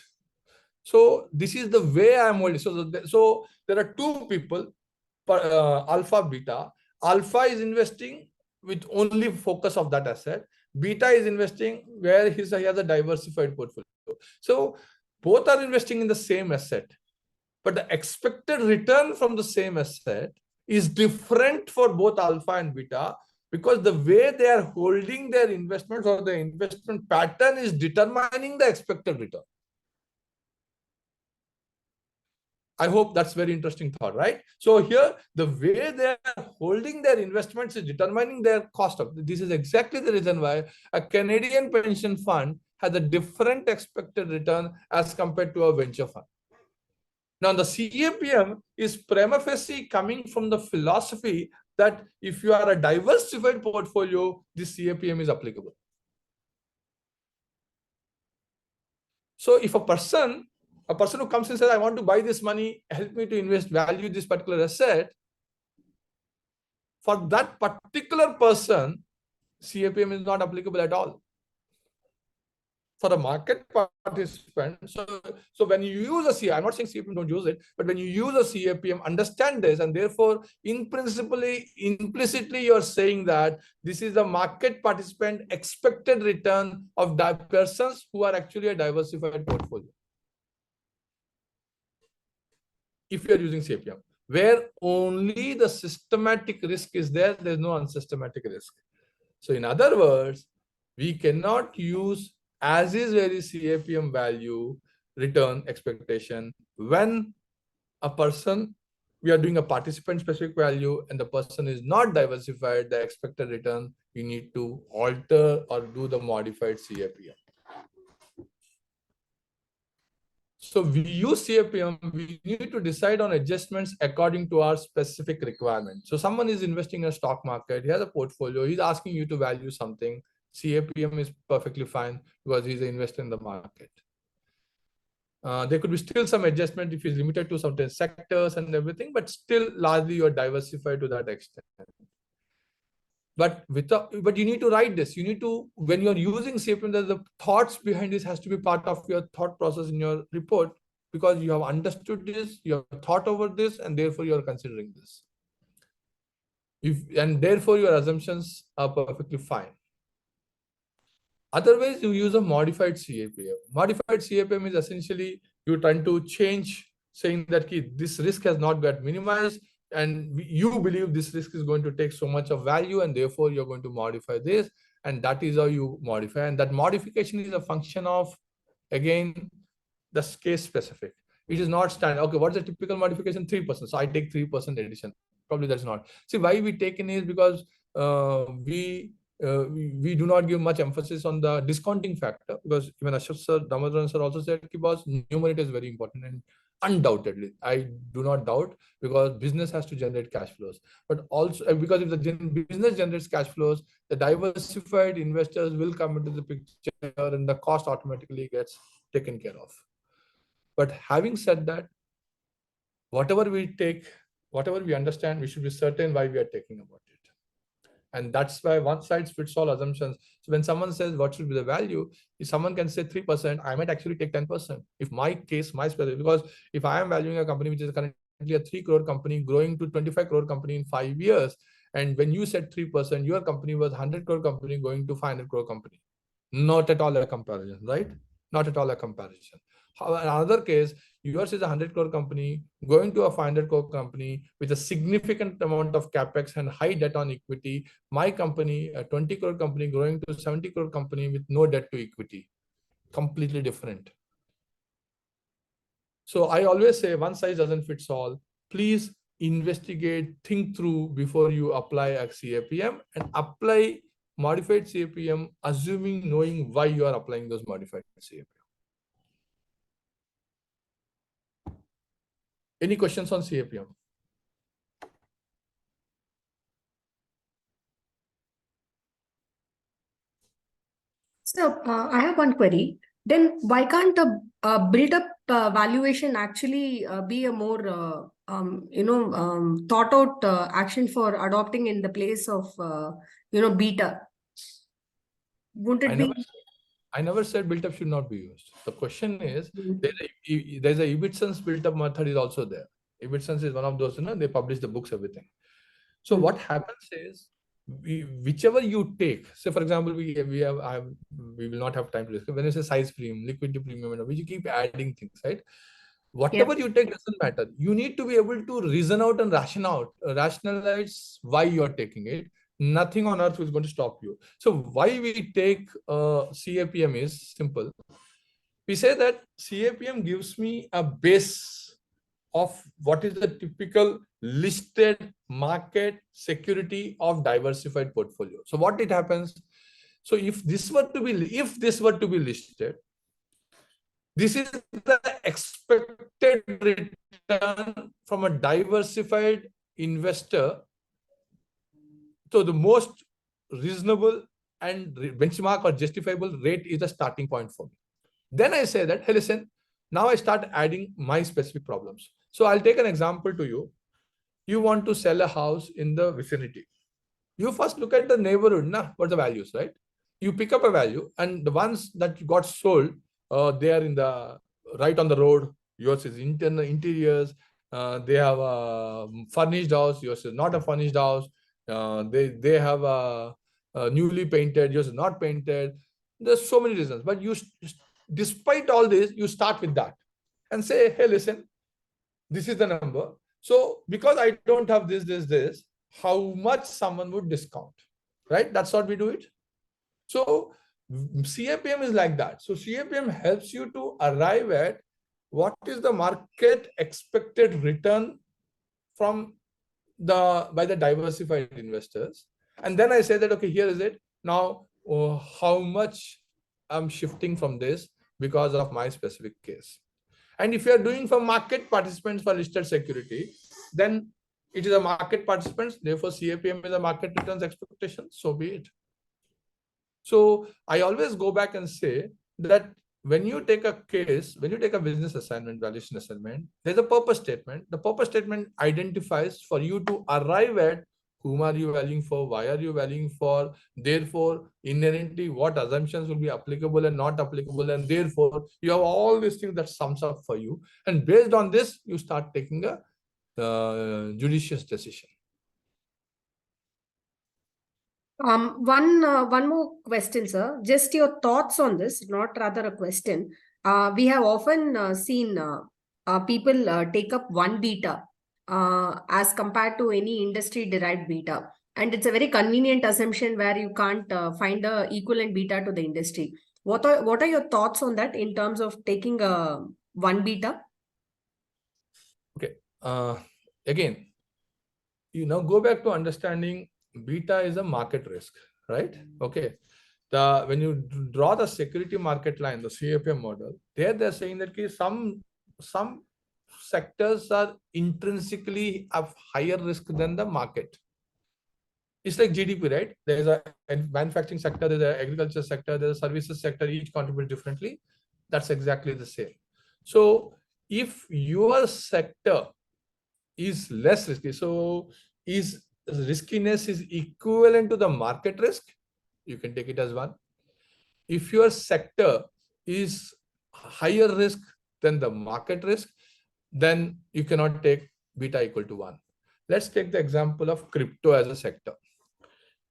So this is the way I'm holding. So there are two people, alpha, beta. Alpha is investing with only focus of that asset. Beta is investing where he has a diversified portfolio. So both are investing in the same asset, but the expected return from the same asset is different for both alpha and beta because the way they are holding their investments or the investment pattern is determining the expected return. I hope that's very interesting thought, right? So here, the way they are holding their investments is determining their cost of. This is exactly the reason why a Canadian pension fund has a different expected return as compared to a venture fund. Now, the CAPM is prima facie coming from the philosophy that if you are a diversified portfolio, this CAPM is applicable. So if a person who comes and says, I want to buy this money, help me to invest, value this particular asset, for that particular person, CAPM is not applicable at all. For a market participant, so when you use a CAPM, I'm not saying CAPM don't use it, but when you use a CAPM, understand this, and therefore, implicitly, you're saying that this is the market participant expected return of persons who are actually a diversified portfolio. If you're using CAPM, where only the systematic risk is there, there's no unsystematic risk. So in other words, we cannot use as is very CAPM value return expectation when a person, we are doing a participant specific value and the person is not diversified, the expected return, you need to alter or do the modified CAPM. So we use CAPM, we need to decide on adjustments according to our specific requirement. So someone is investing in a stock market, he has a portfolio, he's asking you to value something. CAPM is perfectly fine because he's an investor in the market. There could be still some adjustment if he's limited to certain sectors and everything, but still largely you're diversified to that extent. But you need to write this. You need to, when you're using CAPM, the thoughts behind this has to be part of your thought process in your report because you have understood this, you have thought over this, and therefore you are considering this. And therefore your assumptions are perfectly fine. Otherwise, you use a modified CAPM. Modified CAPM is essentially you're trying to change, saying that this risk has not got minimized, and you believe this risk is going to take so much of value, and therefore you're going to modify this, and that is how you modify. And that modification is a function of, again, the case specific. It is not standard. Okay, what's the typical modification? 3%. So I take 3% addition. Probably that's not. See, why we take in is because we do not give much emphasis on the discounting factor, because even Ashok sir, Damodaran sir also said boss, numerator is very important, and undoubtedly, I do not doubt, because business has to generate cash flows. But also because if the business generates cash flows, the diversified investors will come into the picture and the cost automatically gets taken care of. But having said that, whatever we take, whatever we understand, we should be certain why we are taking about it. And that's why one size fits all assumptions. So when someone says what should be the value, if someone can say 3%, I might actually take 10%. If my case, my specific, because if I am valuing a company which is currently a 3 crore company growing to 25 crore company in 5 years, and when you said 3%, your company was 100 crore company going to 500 crore company. Not at all a comparison, right? Not at all a comparison. However, in another case, yours is a 100 crore company going to a 500 crore company with a significant amount of capex and high debt on equity. My company, a 20 crore company going to 70 crore company with no debt to equity. Completely different. So I always say one size doesn't fit all. Please investigate, think through before you apply a CAPM, and apply modified CAPM, assuming knowing why you are applying those modified CAPM. Any questions on CAPM? So I have one query. Then why can't a build-up valuation actually be a more thought out action for adopting in the place of beta? Wouldn't I it never, be? I never said built-up should not be used. The question is, Mm. there's a Ibbitson's built-up method is also there. Ibbitson's is one of those, they publish the books, everything. So what happens is, whichever you take, say for example, we will not have time to discuss. When you say size premium, liquidity premium, and you keep adding things, right? Whatever you take doesn't matter. You need to be able to reason out and rationalize why you're taking it. Nothing on earth is going to stop you. So why we take CAPM is simple. We say that CAPM gives me a base of what is the typical listed market security of diversified portfolio. So what it happens? So if this were to be listed, this is the expected return from a diversified investor. So the most reasonable and benchmark or justifiable rate is the starting point for me. Then I say that, hey, listen, now I start adding my specific problems. So I'll take an example to you. You want to sell a house in the vicinity. You first look at the neighborhood, what are the values, right? You pick up a value, and the ones that got sold, they are in the right on the road. Yours is internal interiors. They have a furnished house. Yours is not a furnished house. They have a newly painted. Yours is not painted. There's so many reasons, but despite all this, you start with that and say, hey, listen, this is the number. So because I don't have this, how much someone would discount, right? That's what we do it. So CAPM is like that. So CAPM helps you to arrive at what is the market expected return from by the diversified investors. And then I say that, okay, here is it. Now, how much I'm shifting from this because of my specific case. And if you are doing for market participants for listed security, then it is a market participants. Therefore, CAPM is a market returns expectation. So be it. So I always go back and say that when you take a case, when you take a business assignment, valuation assignment, there's a purpose statement. The purpose statement identifies for you to arrive at whom are you valuing for, why are you valuing for, therefore, inherently, what assumptions will be applicable and not applicable, and therefore, you have all these things that sums up for you. And based on this, you start taking a judicious decision. One more question, sir. Just your thoughts on this, not rather a question. We have often seen people take up one beta as compared to any industry-derived beta. And it's a very convenient assumption where you can't find a equivalent beta to the industry. What are your thoughts on that in terms of taking one beta? Okay. Again, go back to understanding beta is a market risk, right? Okay. When you draw the security market line, the CAPM model, they're saying that some sectors are intrinsically of higher risk than the market. It's like GDP, right? There's a manufacturing sector, there's an agriculture sector, there's a services sector, each contribute differently. That's exactly the same. So if your sector is less risky, so is riskiness is equivalent to the market risk, you can take it as one. If your sector is higher risk than the market risk, then you cannot take beta equal to 1. Let's take the example of crypto as a sector.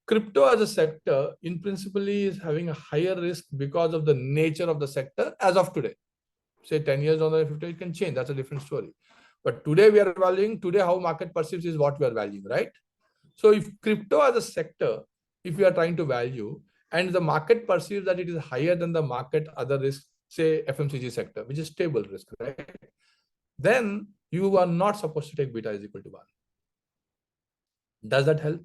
Crypto as a sector, in principle, is having a higher risk because of the nature of the sector as of today. Say 10 years on the 50, it can change. That's a different story. But today we are valuing, how market perceives is what we are valuing, right? So if crypto as a sector, if we are trying to value, and the market perceives that it is higher than the market other risk, say FMCG sector, which is stable risk, right? Then you are not supposed to take beta is equal to 1. Does that help?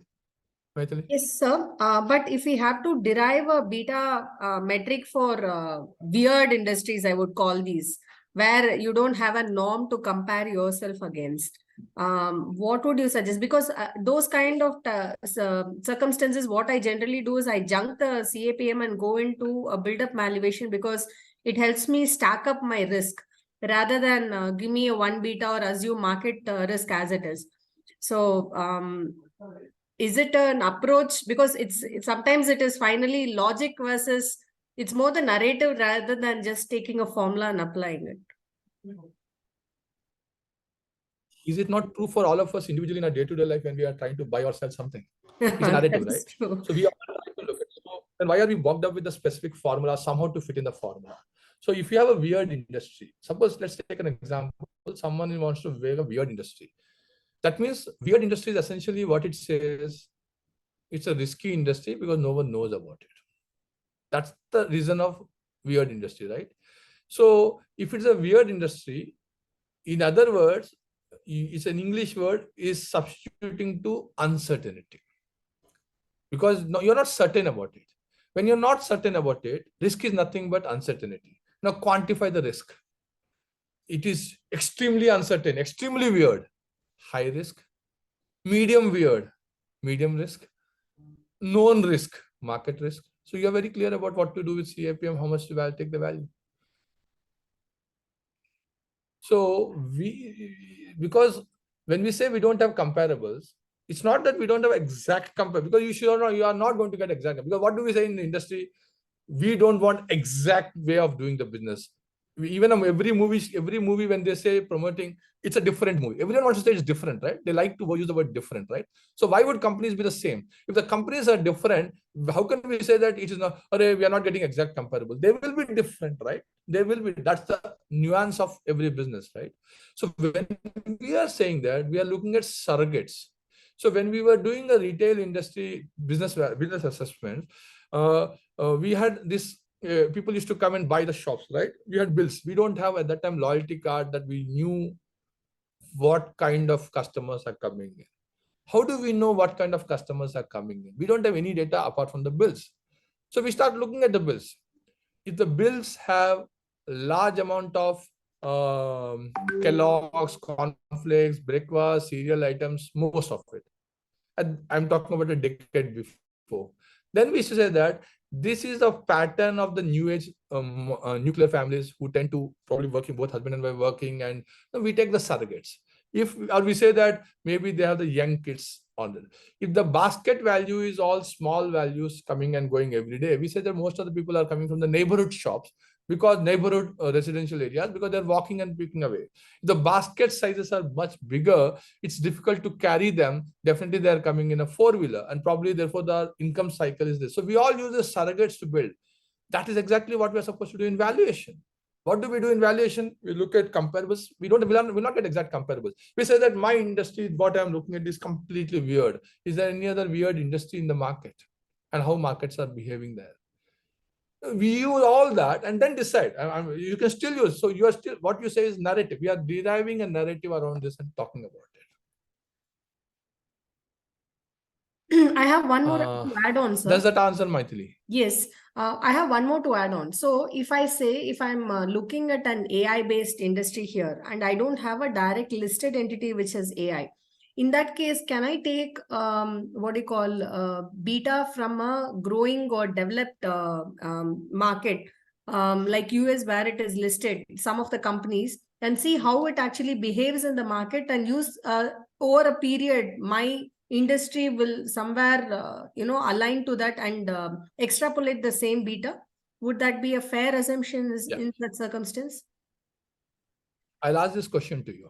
Yes, sir. But if we have to derive a beta metric for weird industries, I would call these, where you don't have a norm to compare yourself against. What would you suggest? Because those kind of circumstances, what I generally do is I junk the CAPM and go into a build-up valuation, because it helps me stack up my risk rather than give me a 1 beta or assume market risk as it is. So is it an approach? Because it's sometimes it is finally logic versus, it's more the narrative rather than just taking a formula and applying it. Is it not true for all of us individually in our day-to-day life when we are trying to buy or sell something? It's a narrative, right? True. So we are trying to look at it. So then why are we bogged up with the specific formula somehow to fit in the formula? So if you have a weird industry, suppose let's take an example, someone wants to wear a weird industry. That means weird industry is essentially what it says. It's a risky industry because no one knows about it. That's the reason of weird industry, right? So if it's a weird industry, in other words, it's an English word, is substituting to uncertainty. Because no, you're not certain about it. When you're not certain about it, risk is nothing but uncertainty. Now quantify the risk. It is extremely uncertain, extremely weird, high risk, medium weird, medium risk, known risk, market risk. So you're very clear about what to do with CAPM, how much to take the value. So because when we say we don't have comparables, it's not that we don't have exact comparables, because you are not going to get exact. Because what do we say in the industry? We don't want exact way of doing the business. Even every movie when they say promoting, it's a different movie. Everyone wants to say it's different, right? They like to use the word different, right? So why would companies be the same? If the companies are different, how can we say that it is not, we are not getting exact comparable? They will be different, right? They will be. That's the nuance of every business, right? So when we are saying that, we are looking at surrogates. So when we were doing a retail industry business assessment, we had this, people used to come and buy the shops, right? We had bills. We don't have at that time loyalty card that we knew what kind of customers are coming in. How do we know what kind of customers are coming in? We don't have any data apart from the bills. So we start looking at the bills. If the bills have large amount of Kellogg's, cornflakes, breakfast, cereal items, most of it. And I'm talking about a decade before. Then we should say that this is a pattern of the new age nuclear families who tend to probably working, both husband and wife working, and we take the surrogates. Or we say that maybe they have the young kids on it. If the basket value is all small values coming and going every day, we say that most of the people are coming from the neighborhood shops, because neighborhood residential areas, because they're walking and picking away. If the basket sizes are much bigger, it's difficult to carry them. Definitely they're coming in a four-wheeler, and probably therefore the income cycle is this. So we all use the surrogates to build. That is exactly what we're supposed to do in valuation. What do we do in valuation? We look at comparables. We'll not get exact comparables. We say that my industry, what I'm looking at, is completely weird. Is there any other weird industry in the market? And how markets are behaving there? We use all that and then decide. You can still use. So you are still, what you say is narrative. We are deriving a narrative around this and talking about I have one more to add on, sir. Does that answer, Maithili? Yes, I have one more to add on. So if I'm looking at an AI-based industry here, and I don't have a direct listed entity which has AI, in that case, can I take what do you call beta from a growing or developed market, like US, where it is listed, some of the companies, and see how it actually behaves in the market, and use over a period my industry will somewhere align to that, and extrapolate the same beta? Would that be a fair assumption in that circumstance? I'll ask this question to you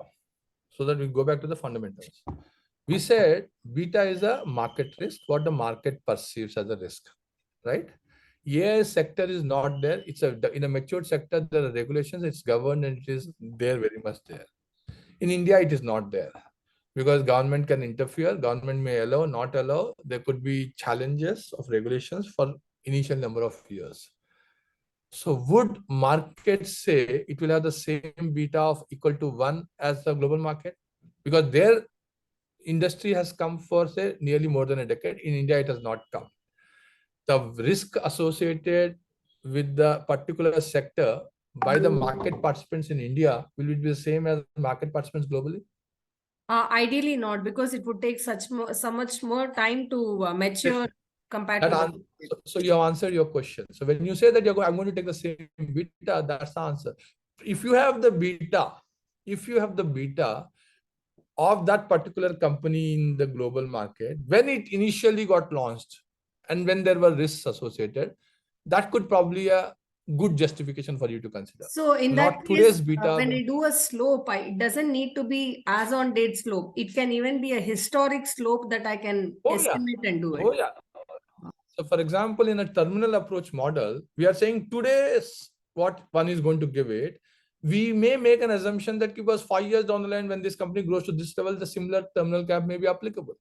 so that we go back to the fundamentals. We said beta is a market risk, what the market perceives as a risk, right? AI sector is not there. It's in a matured sector, there are regulations, it's governed, and it is there, very much there. In India, it is not there, because government can interfere, government may allow, not allow. There could be challenges of regulations for initial number of years. So would market say it will have the same beta of equal to 1 as the global market? Because their industry has come for, say, nearly more than a decade. In India, it has not come. The risk associated with the particular sector by the market participants in India, will it be the same as market participants globally? Ideally not, because it would take so much more time to mature compared to so you have answered your question. So when you say that I'm going to take the same beta, that's the answer. If you have the beta of that particular company in the global market, when it initially got launched and when there were risks associated, that could probably a good justification for you to consider. So in Not that today's case, beta, when I do a slope, it doesn't need to be as on date slope. It can even be a historic slope that I can estimate and do it. Oh yeah. So for example, in a terminal approach model, we are saying today's what one is going to give it. We may make an assumption that because 5 years down the line, when this company grows to this level, the similar terminal cap may be applicable.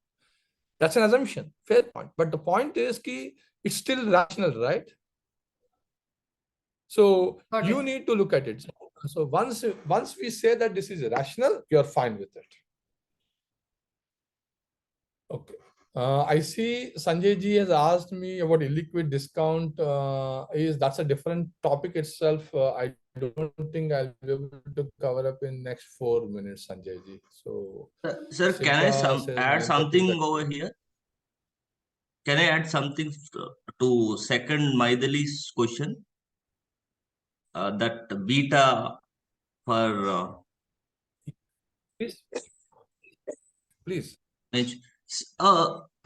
That's an assumption. Fair point. But the point is ki it's still rational, right? So you need to look at it. So once we say that this is rational, you're fine with it. Okay. I see Sanjay ji has asked me about illiquid discount. That's a different topic itself. I don't think I'll be able to cover up in next 4 minutes, Sanjay ji. So, sir, can I add something over here? Can I add something to second Maidali's question? That beta for please.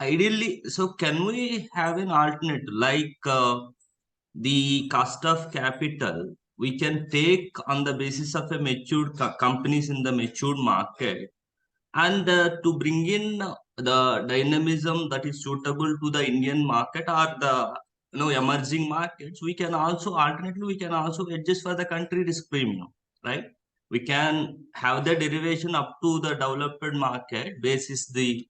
Ideally, so can we have an alternate like the cost of capital we can take on the basis of a matured companies in the matured market, and to bring in the dynamism that is suitable to the Indian market or the emerging markets, we can also alternately we can also adjust for the country risk premium, right? We can have the derivation up to the developed market basis the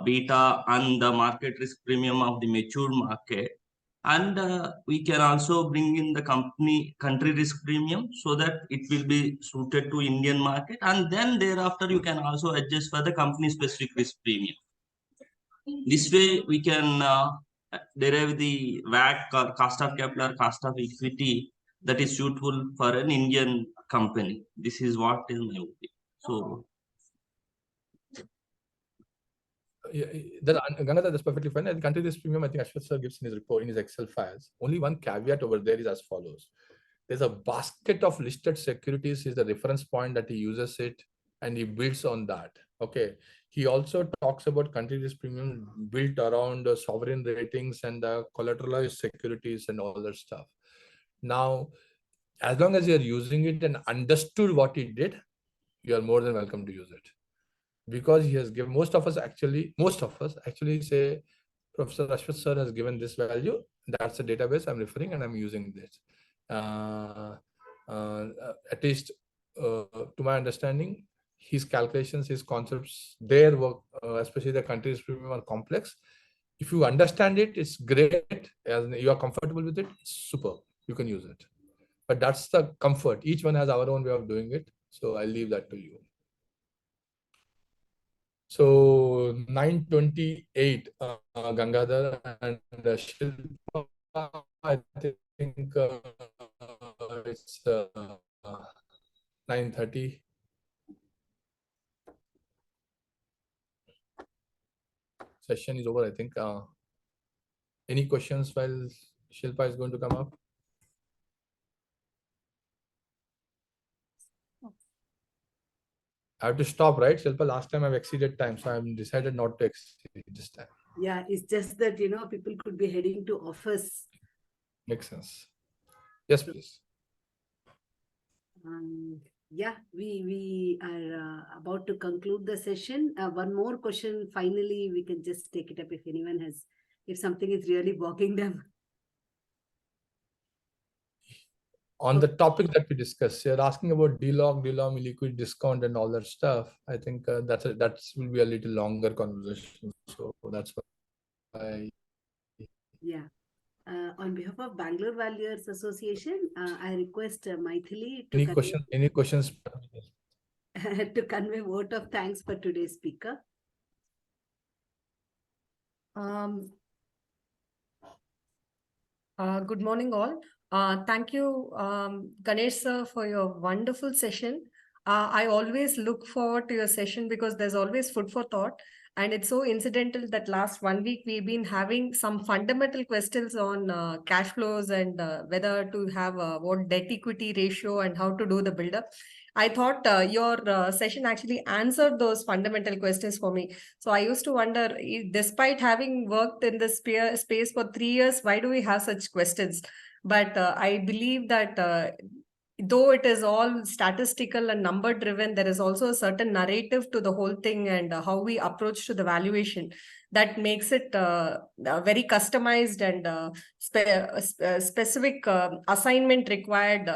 beta and the market risk premium of the mature market, and we can also bring in the country risk premium so that it will be suited to Indian market, and then thereafter you can also adjust for the company specific risk premium. This way we can derive the WACC or cost of capital or cost of equity that is suitable for an Indian company. This is what is my opinion. So That's perfectly fine. And country risk premium, I think Ashwath sir gives in his report, in his Excel files. Only one caveat over there is as follows. There's a basket of listed securities is the reference point that he uses it and he builds on that. Okay. He also talks about country risk premium built around sovereign ratings and collateralized securities and all that stuff. Now, as long as you're using it and understood what he did, you are more than welcome to use it. Because he has given most of us actually say Professor Ashwath sir has given this value. That's the database I'm referring and I'm using this. At least to my understanding, his calculations, his concepts, their work, especially the country's premium are complex. If you understand it, it's great. As you are comfortable with it, it's super. You can use it. But that's the comfort. Each one has our own way of doing it. So I'll leave that to you. So 9:28, Gangadhar and Shilpa, I think it's 9:30. Session is over, I think. Any questions while Shilpa is going to come up? I have to stop, right, Shilpa? Last time I've exceeded time, so I've decided not to exceed this time. Yeah, it's just that, people could be heading to office. Makes sense. Yes, please. Yeah, we are about to conclude the session. One more question. Finally, we can just take it up if anyone has, if something is really bogging them. On the topic that we discussed, you're asking about DLOG, liquid discount and all that stuff. I think that will be a little longer conversation. So that's why. Yeah. On behalf of Bangalore Valuers Association, I request Maithili to Any questions? to convey vote of thanks for today's speaker. Good morning, all. Thank you, Ganesh sir, for your wonderful session. I always look forward to your session because there's always food for thought. And it's so incidental that last 1 week we've been having some fundamental questions on cash flows and whether to have what debt equity ratio and how to do the build-up. I thought your session actually answered those fundamental questions for me. So I used to wonder, despite having worked in this space for 3 years, why do we have such questions? But I believe that though it is all statistical and number driven, there is also a certain narrative to the whole thing and how we approach to the valuation that makes it very customized and specific assignment required,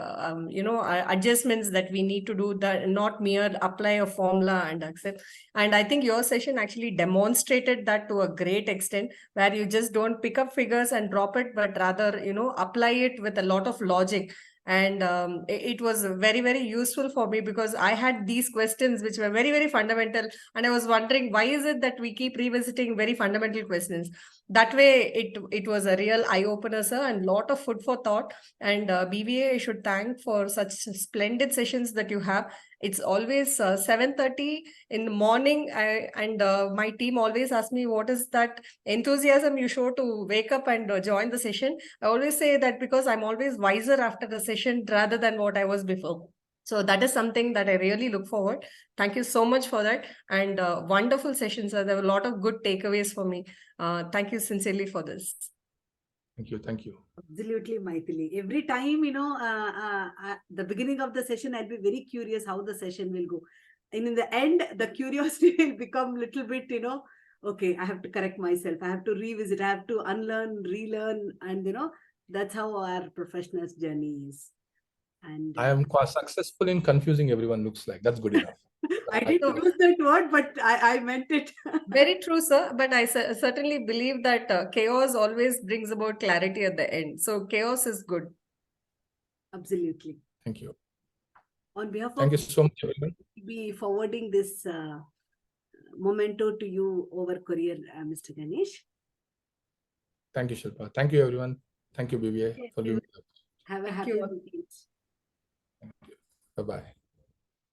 adjustments that we need to do, that not mere apply a formula and accept. And I think your session actually demonstrated that to a great extent, where you just don't pick up figures and drop it, but rather, apply it with a lot of logic. And it was very, very useful for me because I had these questions which were very, very fundamental. And I was wondering, why is it that we keep revisiting very fundamental questions? That way, it was a real eye-opener, sir, and lot of food for thought. And BVA, I should thank for such splendid sessions that you have. It's always 7:30 in the morning, and my team always asks me, what is that enthusiasm you show to wake up and join the session? I always say that because I'm always wiser after the session rather than what I was before. So that is something that I really look forward. Thank you so much for that. And wonderful sessions. There were a lot of good takeaways for me. Thank you sincerely for this. Thank you. Thank you. Absolutely, Maithili. Every time, at the beginning of the session, I'll be very curious how the session will go. And in the end, the curiosity will become a little bit, okay, I have to correct myself. I have to revisit. I have to unlearn, relearn. And, that's how our professional's journey is. And I am quite successful in confusing everyone, looks like. That's good enough. I didn't use that word, but I meant it. Very true, sir. But I certainly believe that chaos always brings about clarity at the end. So chaos is good. Absolutely. Thank you. On behalf Thank you of so much, everyone. we'll be forwarding this memento to you over courier, Mr. Ganesh. Thank you, Shilpa. Thank you, everyone. Thank you, BBA, for giving me the Have a Thank happy you. weekend. Bye-bye.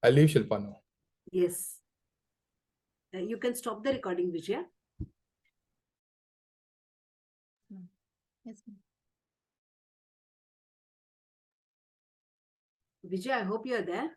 I'll leave Shilpa now. Yes. You can stop the recording, Vijaya. Yes, ma'am. Vijay, I hope you're there.